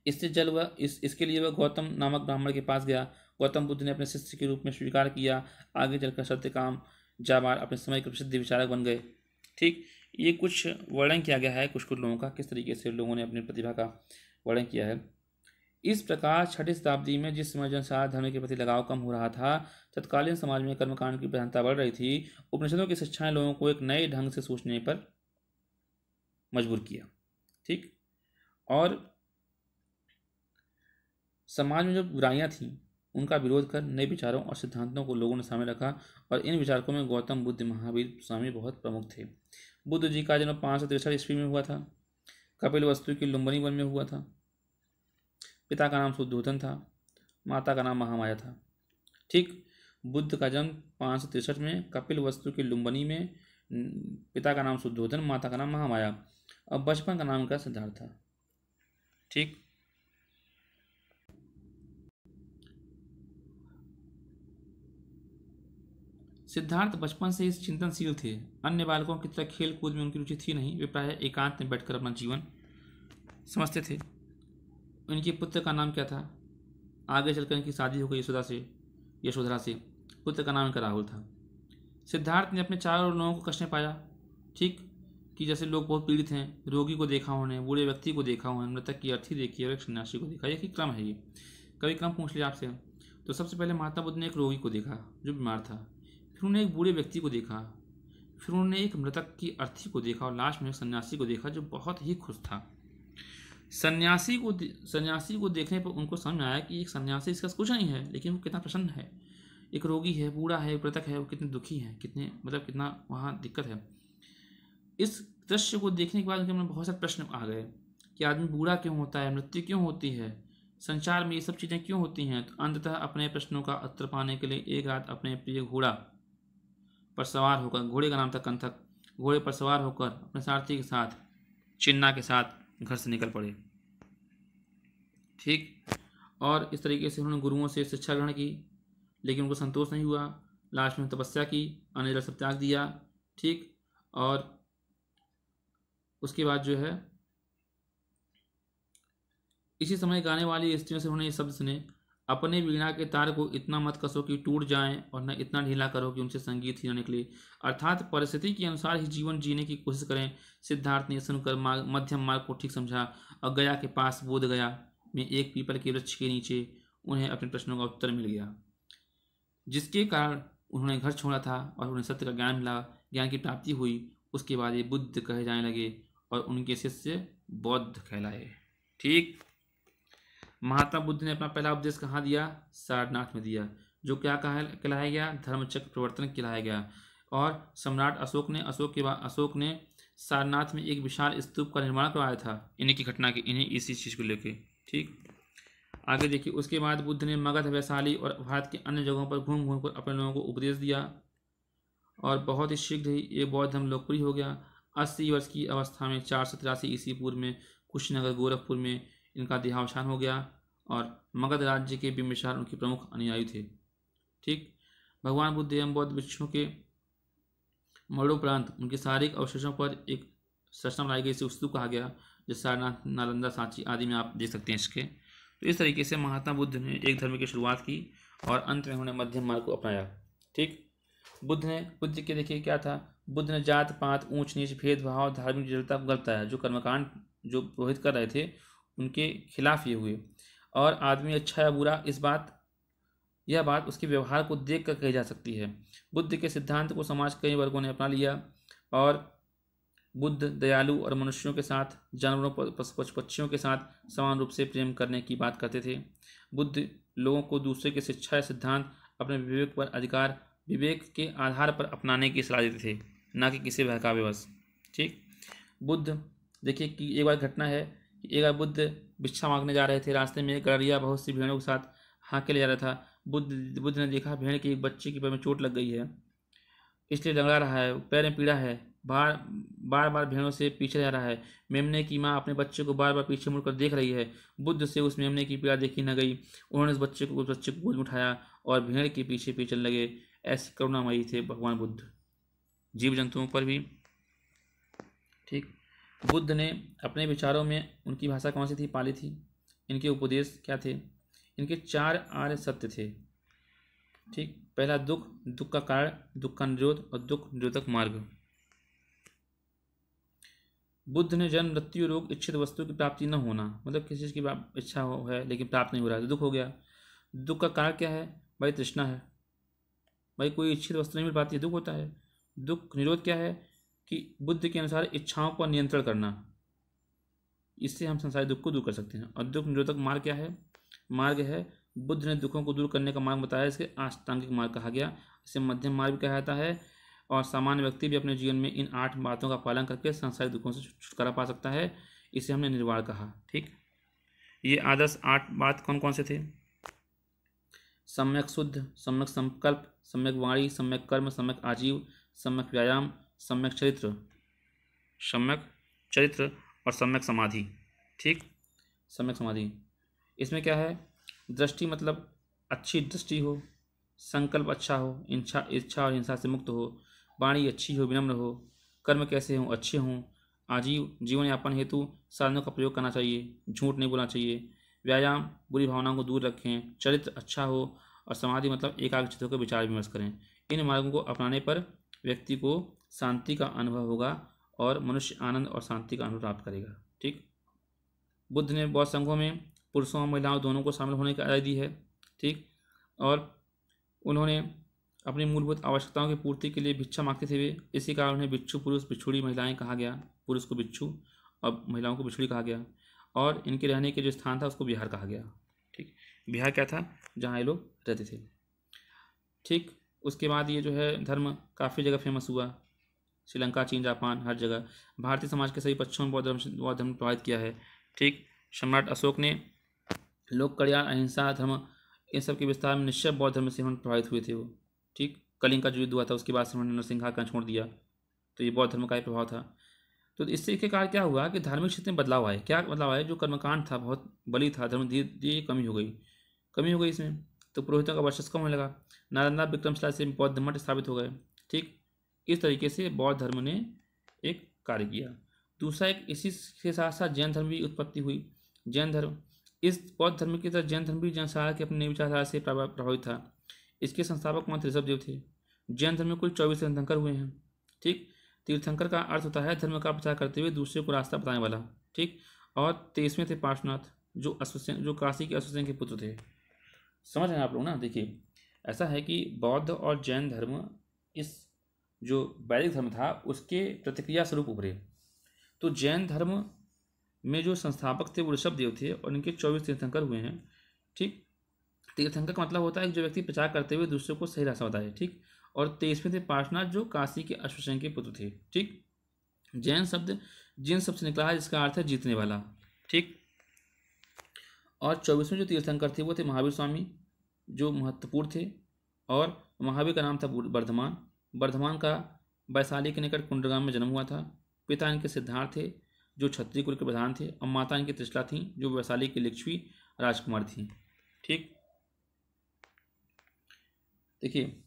इसके लिए वह गौतम नामक ब्राह्मण के पास गया। गौतम बुद्ध ने अपने शिष्य के रूप में स्वीकार किया। आगे चलकर सत्यकाम जाबाल अपने समय के प्रसिद्ध विचारक बन गए। ठीक, ये कुछ वर्णन किया गया है कुछ लोगों का, किस तरीके से लोगों ने अपनी प्रतिभा का वर्णन किया है। इस प्रकार 6वीं शताब्दी में जिस समय जनसाधारण धर्म के प्रति लगाव कम हो रहा था, तत्कालीन समाज में कर्मकांड की प्रधानता बढ़ रही थी। उपनिषदों की शिक्षाएं लोगों को एक नए ढंग से सोचने पर मजबूर किया। ठीक, और समाज में जो बुराइयां थीं उनका विरोध कर नए विचारों और सिद्धांतों को लोगों ने सामने रखा और इन विचारकों में गौतम बुद्ध, महावीर स्वामी बहुत प्रमुख थे। बुद्ध जी का जन्म 563 ईस्वी में हुआ था। कपिलवस्तु की लुम्बिनी वन में हुआ था। पिता का नाम शुद्धोधन था, माता का नाम महामाया था। ठीक, बुद्ध का जन्म 563 में कपिलवस्तु की लुम्बिनी में, पिता का नाम शुद्धोधन, माता का नाम महामाया, और बचपन का नाम उनका सिद्धार्थ था। ठीक, सिद्धार्थ बचपन से इस चिंतनशील थे। अन्य बालकों की तरह खेल कूद में उनकी रुचि थी नहीं। वे प्रायः एकांत में बैठकर अपना जीवन समझते थे। उनके पुत्र का नाम क्या था? आगे चलकर इनकी शादी हो गई यशोधरा से। पुत्र का नाम इनका राहुल था। सिद्धार्थ ने अपने चारों लोगों को कष्ट में पाया। ठीक, कि जैसे लोग बहुत पीड़ित हैं, रोगी को देखा उन्होंने, बूढ़े व्यक्ति को देखा उन्होंने, मृतक की अर्थी देखी और एक सन्यासी को देखा। ये क्रम है। ये कभी क्रम पूछ लिया आपसे। तो सबसे पहले महात्मा बुद्ध ने एक रोगी को देखा जो बीमार था, फिर उन्होंने एक बूढ़े व्यक्ति को देखा, फिर उन्होंने एक मृतक की अर्थी को देखा और लास्ट में एक सन्यासी को देखा जो बहुत ही खुश था। सन्यासी को देखने पर उनको समझ में आया कि एक सन्यासी इसका कुछ नहीं है, लेकिन वो कितना प्रसन्न है। एक रोगी है, बूढ़ा है, मृतक है, वो कितने दुखी है, कितने मतलब कितना वहाँ दिक्कत है। इस दृश्य को देखने के बाद उनके मन में बहुत सारे प्रश्न आ गए कि आदमी बूढ़ा क्यों होता है, मृत्यु क्यों होती है, संसार में ये सब चीज़ें क्यों होती हैं। तो अंततः अपने प्रश्नों का उत्तर पाने के लिए एक रात अपने प्रिय घोड़ा पर सवार होकर, घोड़े का नाम था कंथक, घोड़े पर सवार होकर अपने सारथी के साथ, चिन्ना के साथ घर से निकल पड़े। ठीक। और इस तरीके से उन्होंने गुरुओं से शिक्षा ग्रहण की, लेकिन उनको संतोष नहीं हुआ। लास्ट में तपस्या की, अनिल सब त्याग दिया। ठीक। और उसके बाद जो है इसी समय गाने वाली स्त्रियों से उन्होंने ये शब्द सुने, अपने वीणा के तार को इतना मत कसो कि टूट जाएं, और न इतना ढीला करो कि उनसे संगीत ही न निकले। अर्थात परिस्थिति के अनुसार ही जीवन जीने की कोशिश करें। सिद्धार्थ ने सुनकर मध्यम मार्ग को ठीक समझा और गया के पास बोध गया में एक पीपल के वृक्ष के नीचे उन्हें अपने प्रश्नों का उत्तर मिल गया, जिसके कारण उन्होंने घर छोड़ा था और उन्हें सत्य का ज्ञान मिला, ज्ञान की प्राप्ति हुई। उसके बाद ये बुद्ध कहे जाने लगे और उनके शिष्य बौद्ध कहलाए। ठीक। महात्मा बुद्ध ने अपना पहला उपदेश कहाँ दिया? सारनाथ में दिया, जो क्या कहलाया गया? धर्मचक्र प्रवर्तन कहलाया गया। और सम्राट अशोक ने सारनाथ में एक विशाल स्तूप का निर्माण करवाया था, इन्हीं की घटना के, इन्हीं इसी चीज़ को लेके। ठीक। आगे देखिए, उसके बाद बुद्ध ने मगध, वैशाली और भारत के अन्य जगहों पर घूम घूम कर अपने लोगों को उपदेश दिया और बहुत ही शीघ्र ही ये बौद्ध धर्म लोकप्रिय हो गया। 80 वर्ष की अवस्था में 483 ईस्वी पूर्व में कुशीनगर गोरखपुर में इनका देहावसान हो गया और मगध राज्य के बिंबिसार उनके प्रमुख अनुयायी थे। ठीक। भगवान बुद्ध एवं बौद्ध भिक्षुओं के मरणोपरांत उनके शारीरिक अवशेषों पर एक संरचना बनाई गई, इसे स्तूप कहा गया, जो सारनाथ, नालंदा, सांची आदि में आप देख सकते हैं इसके। तो इस तरीके से महात्मा बुद्ध ने एक धर्म की शुरुआत की और अंत में उन्होंने मध्यम मार्ग को अपनाया। ठीक। बुद्ध के देखिए क्या था, बुद्ध ने जात पात, ऊंच नीच, भेदभाव, धार्मिक जटिलता को गलत बताया। जो कर्मकांड जो पुरोहित कर रहे थे उनके खिलाफ ये हुए। और आदमी अच्छा या बुरा, यह बात उसके व्यवहार को देख कर कही जा सकती है। बुद्ध के सिद्धांत को समाज कई वर्गों ने अपना लिया और बुद्ध दयालु और मनुष्यों के साथ, जानवरों, पक्षियों के साथ समान रूप से प्रेम करने की बात करते थे। बुद्ध लोगों को दूसरे की शिक्षा या सिद्धांत अपने विवेक के आधार पर अपनाने की सलाह देते थे, न कि किसी बहकावेवश। ठीक। बुद्ध देखिए कि एक बार घटना है, एक बार बुद्ध भिक्षा मांगने जा रहे थे, रास्ते में एक गड़रिया बहुत सी भेड़ों के साथ हाँके ले जा रहा था। बुद्ध ने देखा भेड़ की एक बच्चे की पैर में चोट लग गई है, इसलिए लंगड़ा रहा है, पैर में पीड़ा है, बार बार भेड़ों से पीछे जा रहा है। मेमने की माँ अपने बच्चे को बार बार पीछे मुड़कर देख रही है। बुद्ध से उस मेमने की पीड़ा देखी न गई। उन्होंने उस बच्चे को गोद में उठाया और भेड़ के पीछे चलने लगे। ऐसे करुणामयी थे भगवान बुद्ध जीव जंतुओं पर भी। ठीक। बुद्ध ने अपने विचारों में, उनकी भाषा कौन सी थी? पाली थी। इनके उपदेश क्या थे? इनके 4 आर्य सत्य थे। ठीक। पहला दुख, दुख का कारण, दुख का निरोध और दुख निरोधक मार्ग। बुद्ध ने जन्म, मृत्यु, रोग, इच्छित वस्तु की प्राप्ति न होना, मतलब किसी चीज़ की इच्छा है लेकिन प्राप्त नहीं हो रहा है तो दुख हो गया। दुख का कारण क्या है? भाई तृष्णा है, भाई कोई इच्छित वस्तु नहीं मिल पाती है, दुख होता है। दुख निरोध क्या है? कि बुद्ध के अनुसार इच्छाओं पर नियंत्रण करना, इससे हम संसारी दुख को दूर कर सकते हैं। और दुख निरोधक मार्ग क्या है? मार्ग है, बुद्ध ने दुखों को दूर करने का मार्ग बताया, इसके अष्टांगिक मार्ग कहा गया, इसे मध्यम मार्ग भी कहा जाता है। और सामान्य व्यक्ति भी अपने जीवन में इन 8 बातों का पालन करके संसारिक दुखों से छुटकारा पा सकता है, इसे हमने निर्वाण कहा। ठीक। ये आदर्श 8 बात कौन कौन से थे? सम्यक शुद्ध, सम्यक संकल्प, सम्यक वाणी, सम्यक कर्म, सम्यक आजीव, सम्यक व्यायाम, सम्यक चरित्र और सम्यक समाधि। ठीक। सम्यक समाधि, इसमें क्या है? दृष्टि मतलब अच्छी दृष्टि हो, संकल्प अच्छा हो, इच्छा और हिंसा से मुक्त हो, वाणी अच्छी हो, विनम्र हो, कर्म कैसे हों? अच्छे हों, आजीव, जीवन यापन हेतु साधनों का प्रयोग करना चाहिए, झूठ नहीं बोलना चाहिए, व्यायाम, बुरी भावनाओं को दूर रखें, चरित्र अच्छा हो, और समाधि मतलब एकाग्रचित होकर विचार विमर्श करें। इन मार्गों को अपनाने पर व्यक्ति को शांति का अनुभव होगा और मनुष्य आनंद और शांति का अनुभव प्राप्त करेगा। ठीक। बुद्ध ने बौद्ध संघों में पुरुषों और महिलाओं दोनों को शामिल होने की आज़ादी दी है। ठीक। और उन्होंने अपनी मूलभूत आवश्यकताओं की पूर्ति के लिए भिक्षा मांगते थे वे, इसी कारण उन्हें भिक्षु पुरुष, भिक्षुड़ी महिलाएं कहा गया। पुरुष को भिक्षु और महिलाओं को भिक्षुड़ी कहा गया। और इनके रहने के जो स्थान था उसको बिहार कहा गया। ठीक, बिहार क्या था, जहाँ ये लोग रहते थे। ठीक, उसके बाद ये जो है धर्म काफ़ी जगह फेमस हुआ, श्रीलंका, चीन, जापान, हर जगह। भारतीय समाज के सभी पक्षों में बौद्ध धर्म प्रभावित किया है। ठीक, सम्राट अशोक ने लोक कल्याण, अहिंसा, धर्म, इन सब के विस्तार में निश्चय बौद्ध धर्म से उन्होंने प्रभावित हुए थे वो। ठीक, कलिंग का जो युद्ध हुआ था उसके बाद से उन्होंने नरसिंहा का छोड़ दिया, तो ये बौद्ध धर्म का ही प्रभाव था। तो इससे के कारण क्या हुआ कि धार्मिक क्षेत्र में बदलाव आए। क्या बदलाव आए, जो कर्मकांड था बहुत बलि था, धर्म धीरे धीरे कमी हो गई इसमें। तो पुरोहितों का वर्चस्व कम होने लगा। नालंदा, विक्रमशिला से बौद्ध मठ स्थापित हो गए। ठीक, इस तरीके से बौद्ध धर्म ने एक कार्य किया। दूसरा, एक इसी के साथ साथ जैन धर्म की उत्पत्ति हुई। जैन धर्म, इस बौद्ध धर्म की तरह जैन धर्म भी जनसारा के अपने विचारधारा से प्रभावित था। इसके संस्थापक कौन थे? ऋषभदेव थे। जैन धर्म में कुल 24 तीर्थंकर हुए हैं। ठीक, तीर्थंकर का अर्थ होता है धर्म का प्रचार करते हुए दूसरे को रास्ता बताने वाला। ठीक, और 23वें थे पार्श्वनाथ, जो काशी के अश्वसेन के पुत्र थे। समझ रहे हैं आप लोग ना। देखिए, ऐसा है कि बौद्ध और जैन धर्म इस जो वैदिक धर्म था उसके प्रतिक्रिया स्वरूप उभरे। तो जैन धर्म में जो संस्थापक थे वो ऋषभदेव थे और इनके 24 तीर्थंकर हुए हैं। ठीक, तीर्थंकर का मतलब होता है कि जो व्यक्ति प्रचार करते हुए दूसरों को सही रास्ता बताए। ठीक, और 23वें थे पार्श्वनाथ, जो काशी के अश्वसेन के पुत्र थे। ठीक, जैन शब्द जिन शब्द से निकला है जिसका अर्थ है जीतने वाला। ठीक, और 24वें जो तीर्थंकर थे वो थे महावीर स्वामी, जो महत्वपूर्ण थे। और महावीर का नाम था वर्धमान। वर्धमान का वैशाली के निकट कुंडगाम में जन्म हुआ था। पिता इनके सिद्धार्थ थे, जो क्षत्रिय कुल के प्रधान थे, और माता इनकी त्रिशला थीं, जो वैशाली की लिच्छवी राजकुमार थीं। ठीक, देखिए,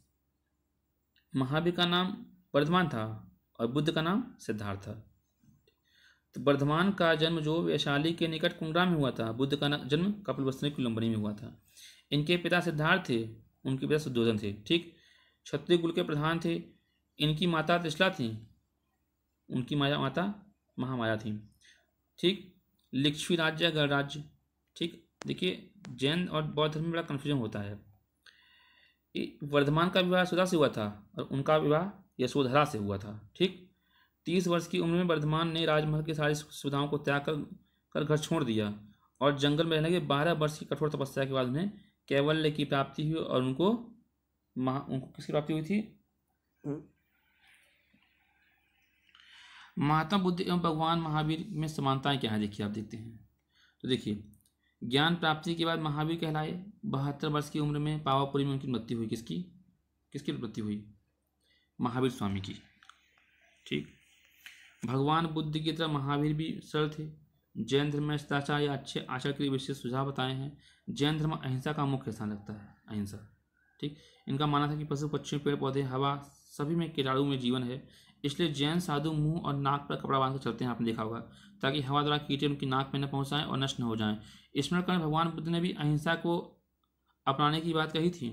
महावीर का नाम वर्धमान था और बुद्ध का नाम सिद्धार्थ था। तो वर्धमान का जन्म जो वैशाली के निकट कुंडग्राम में हुआ था, बुद्ध का जन्म कपिलवस्तु की लुम्बिनी में हुआ था। इनके पिता सिद्धार्थ थे, उनके पिता शुद्धोधन थे। ठीक, क्षत्रिय कुल के प्रधान थे। इनकी माता त्रिशला थी, उनकी माता महामाया थी। ठीक, लिच्छवी राज्य, गणराज्य। ठीक, देखिए, जैन और बौद्ध धर्म में बड़ा कन्फ्यूजन होता है। वर्धमान का विवाह सुधा से हुआ था और उनका विवाह यशोधरा से हुआ था। ठीक, 30 वर्ष की उम्र में वर्धमान ने राजमहल की सारी सुविधाओं को त्याग कर घर छोड़ दिया और जंगल में रहने के 12 वर्ष की कठोर तपस्या के बाद उन्हें कैवल्य की प्राप्ति हुई। और उनको किसकी प्राप्ति हुई थी? महात्मा बुद्ध एवं भगवान महावीर में समानताएं क्या है, देखिए आप देखते हैं। तो देखिए, ज्ञान प्राप्ति के बाद महावीर कहलाए। 72 वर्ष की उम्र में पावापुरी में उनकी मृत्यु हुई। किसकी मृत्यु हुई? महावीर स्वामी की। ठीक, भगवान बुद्ध की तरह महावीर भी सरल थे। जैन धर्म में सदाचार या अच्छे आचरण के लिए विशेष सुझाव बताए हैं। जैन धर्म अहिंसा का मुख्य स्थान रखता है, अहिंसा। ठीक, इनका मानना था कि पशु पक्षी, पेड़ पौधे, हवा, सभी में कीटाणु में जीवन है। इसलिए जैन साधु मुंह और नाक पर कपड़ा बांध कर चलते हैं, आपने देखा होगा, ताकि हवा द्वारा कीटे उनकी नाक में न पहुंच जाएं और नष्ट न हो जाएं। स्मरण करें, भगवान बुद्ध ने भी अहिंसा को अपनाने की बात कही थी,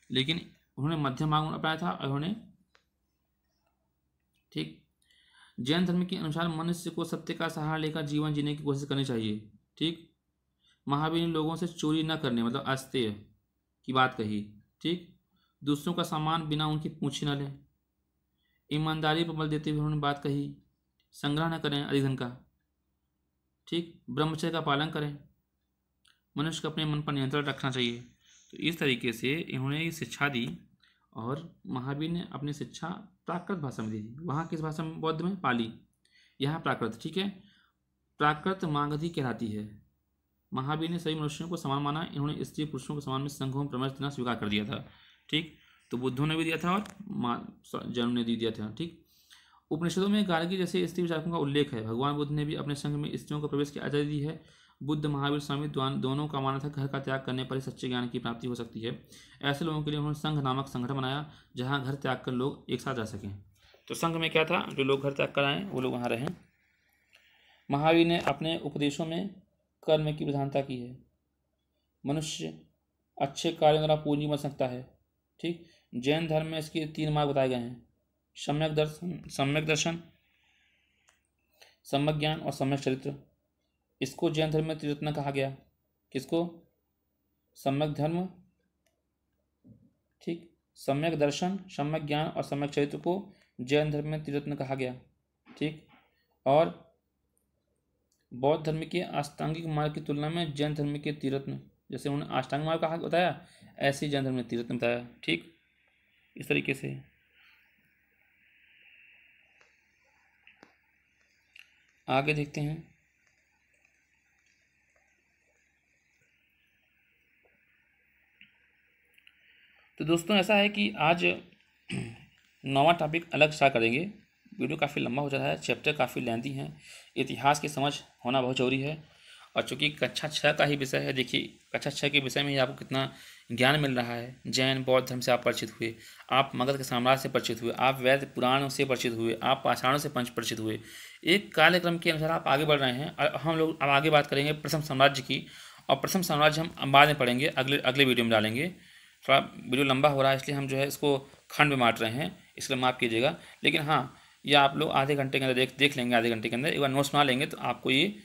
लेकिन उन्होंने मध्यम मार्ग अपनाया था। उन्होंने, ठीक, जैन धर्म के अनुसार मनुष्य को सत्य का सहारा लेकर जीवन जीने की कोशिश करनी चाहिए। ठीक, महावीर ने लोगों से चोरी न करने, मतलब अस्तेय की बात कही। ठीक, दूसरों का सामान बिना उनकी पूछी न लें। ईमानदारी पर बल देते हुए उन्होंने बात कही। संग्रह न करें अधिक धन का। ठीक, ब्रह्मचर्य का पालन करें। मनुष्य को अपने मन पर नियंत्रण रखना चाहिए। तो इस तरीके से इन्होंने ये शिक्षा दी। और महावीर ने अपनी शिक्षा प्राकृत भाषा में दी थी। वहाँ किस भाषा में? बौद्ध में पाली, यहाँ प्राकृत। ठीक है, प्राकृत मागधी कहलाती है। महावीर ने सभी मनुष्यों को समान माना। इन्होंने स्त्री पुरुषों के समान में संघों में प्रवेश देना स्वीकार कर दिया था। ठीक, तो बुद्धों ने भी दिया था और जैनों ने दिया था। ठीक, उपनिषदों में गार्गी जैसे स्त्री विचारकों का उल्लेख है। भगवान बुद्ध ने भी अपने संघ में स्त्रियों को प्रवेश की आज़ादी दी है। बुद्ध, महावीर स्वामी दोनों का मानना था घर का त्याग करने पर ही सच्चे ज्ञान की प्राप्ति हो सकती है। ऐसे लोगों के लिए उन्होंने संघ नामक संगठन बनाया, जहाँ घर त्याग कर लोग एक साथ रह सकें। तो संघ में क्या था? जो लोग घर त्याग कर आए वो लोग वहाँ रहें। महावीर ने अपने उपदेशों में कर्म की प्रधानता की है। मनुष्य अच्छे कार्यों द्वारा पूंजी बन सकता है। ठीक, जैन धर्म में इसके 3 मार्ग बताए गए हैं: सम्यक दर्शन, सम्यक ज्ञान और सम्यक चरित्र। इसको जैन धर्म में त्रिरत्न कहा गया। किसको? सम्यक धर्म, ठीक, सम्यक दर्शन, सम्यक ज्ञान और सम्यक चरित्र को जैन धर्म में त्रिरत्न कहा गया। ठीक, और बौद्ध धर्म के अष्टांगिक मार्ग की तुलना में जैन धर्म के त्रिरत्न, जैसे उन्होंने अष्टांग मार्ग कहा बताया, ऐसे ही जैन धर्म ने त्रिरत्न बताया। ठीक, इस तरीके से। आगे देखते हैं। तो दोस्तों ऐसा है कि आज 9वां टॉपिक अलग स्टार्ट करेंगे। वीडियो काफ़ी लंबा हो जाता है, चैप्टर काफ़ी लेंथी हैं, इतिहास की समझ होना बहुत ज़रूरी है। और चूँकि कक्षा 6 का ही विषय है, देखिए कक्षा 6 के विषय में ही आपको कितना ज्ञान मिल रहा है। जैन बौद्ध धर्म से आप परिचित हुए, आप मगध के साम्राज्य से परिचित हुए, आप वैद पुराणों से परिचित हुए, आप पाषाणों से परिचित हुए। एक कार्यक्रम के अनुसार आप आगे बढ़ रहे हैं। और हम लोग अब आगे बात करेंगे प्रथम साम्राज्य की, और प्रथम साम्राज्य हम बाद में पढ़ेंगे, अगले अगले वीडियो में डालेंगे। थोड़ा वीडियो लंबा हो रहा है इसलिए हम जो है इसको खंड में बांट रहे हैं, इसलिए माफ़ कीजिएगा। लेकिन हाँ, ये आप लोग आधे घंटे के अंदर देख लेंगे, आधे घंटे के अंदर एक बार नोट्स बना लेंगे तो आपको ये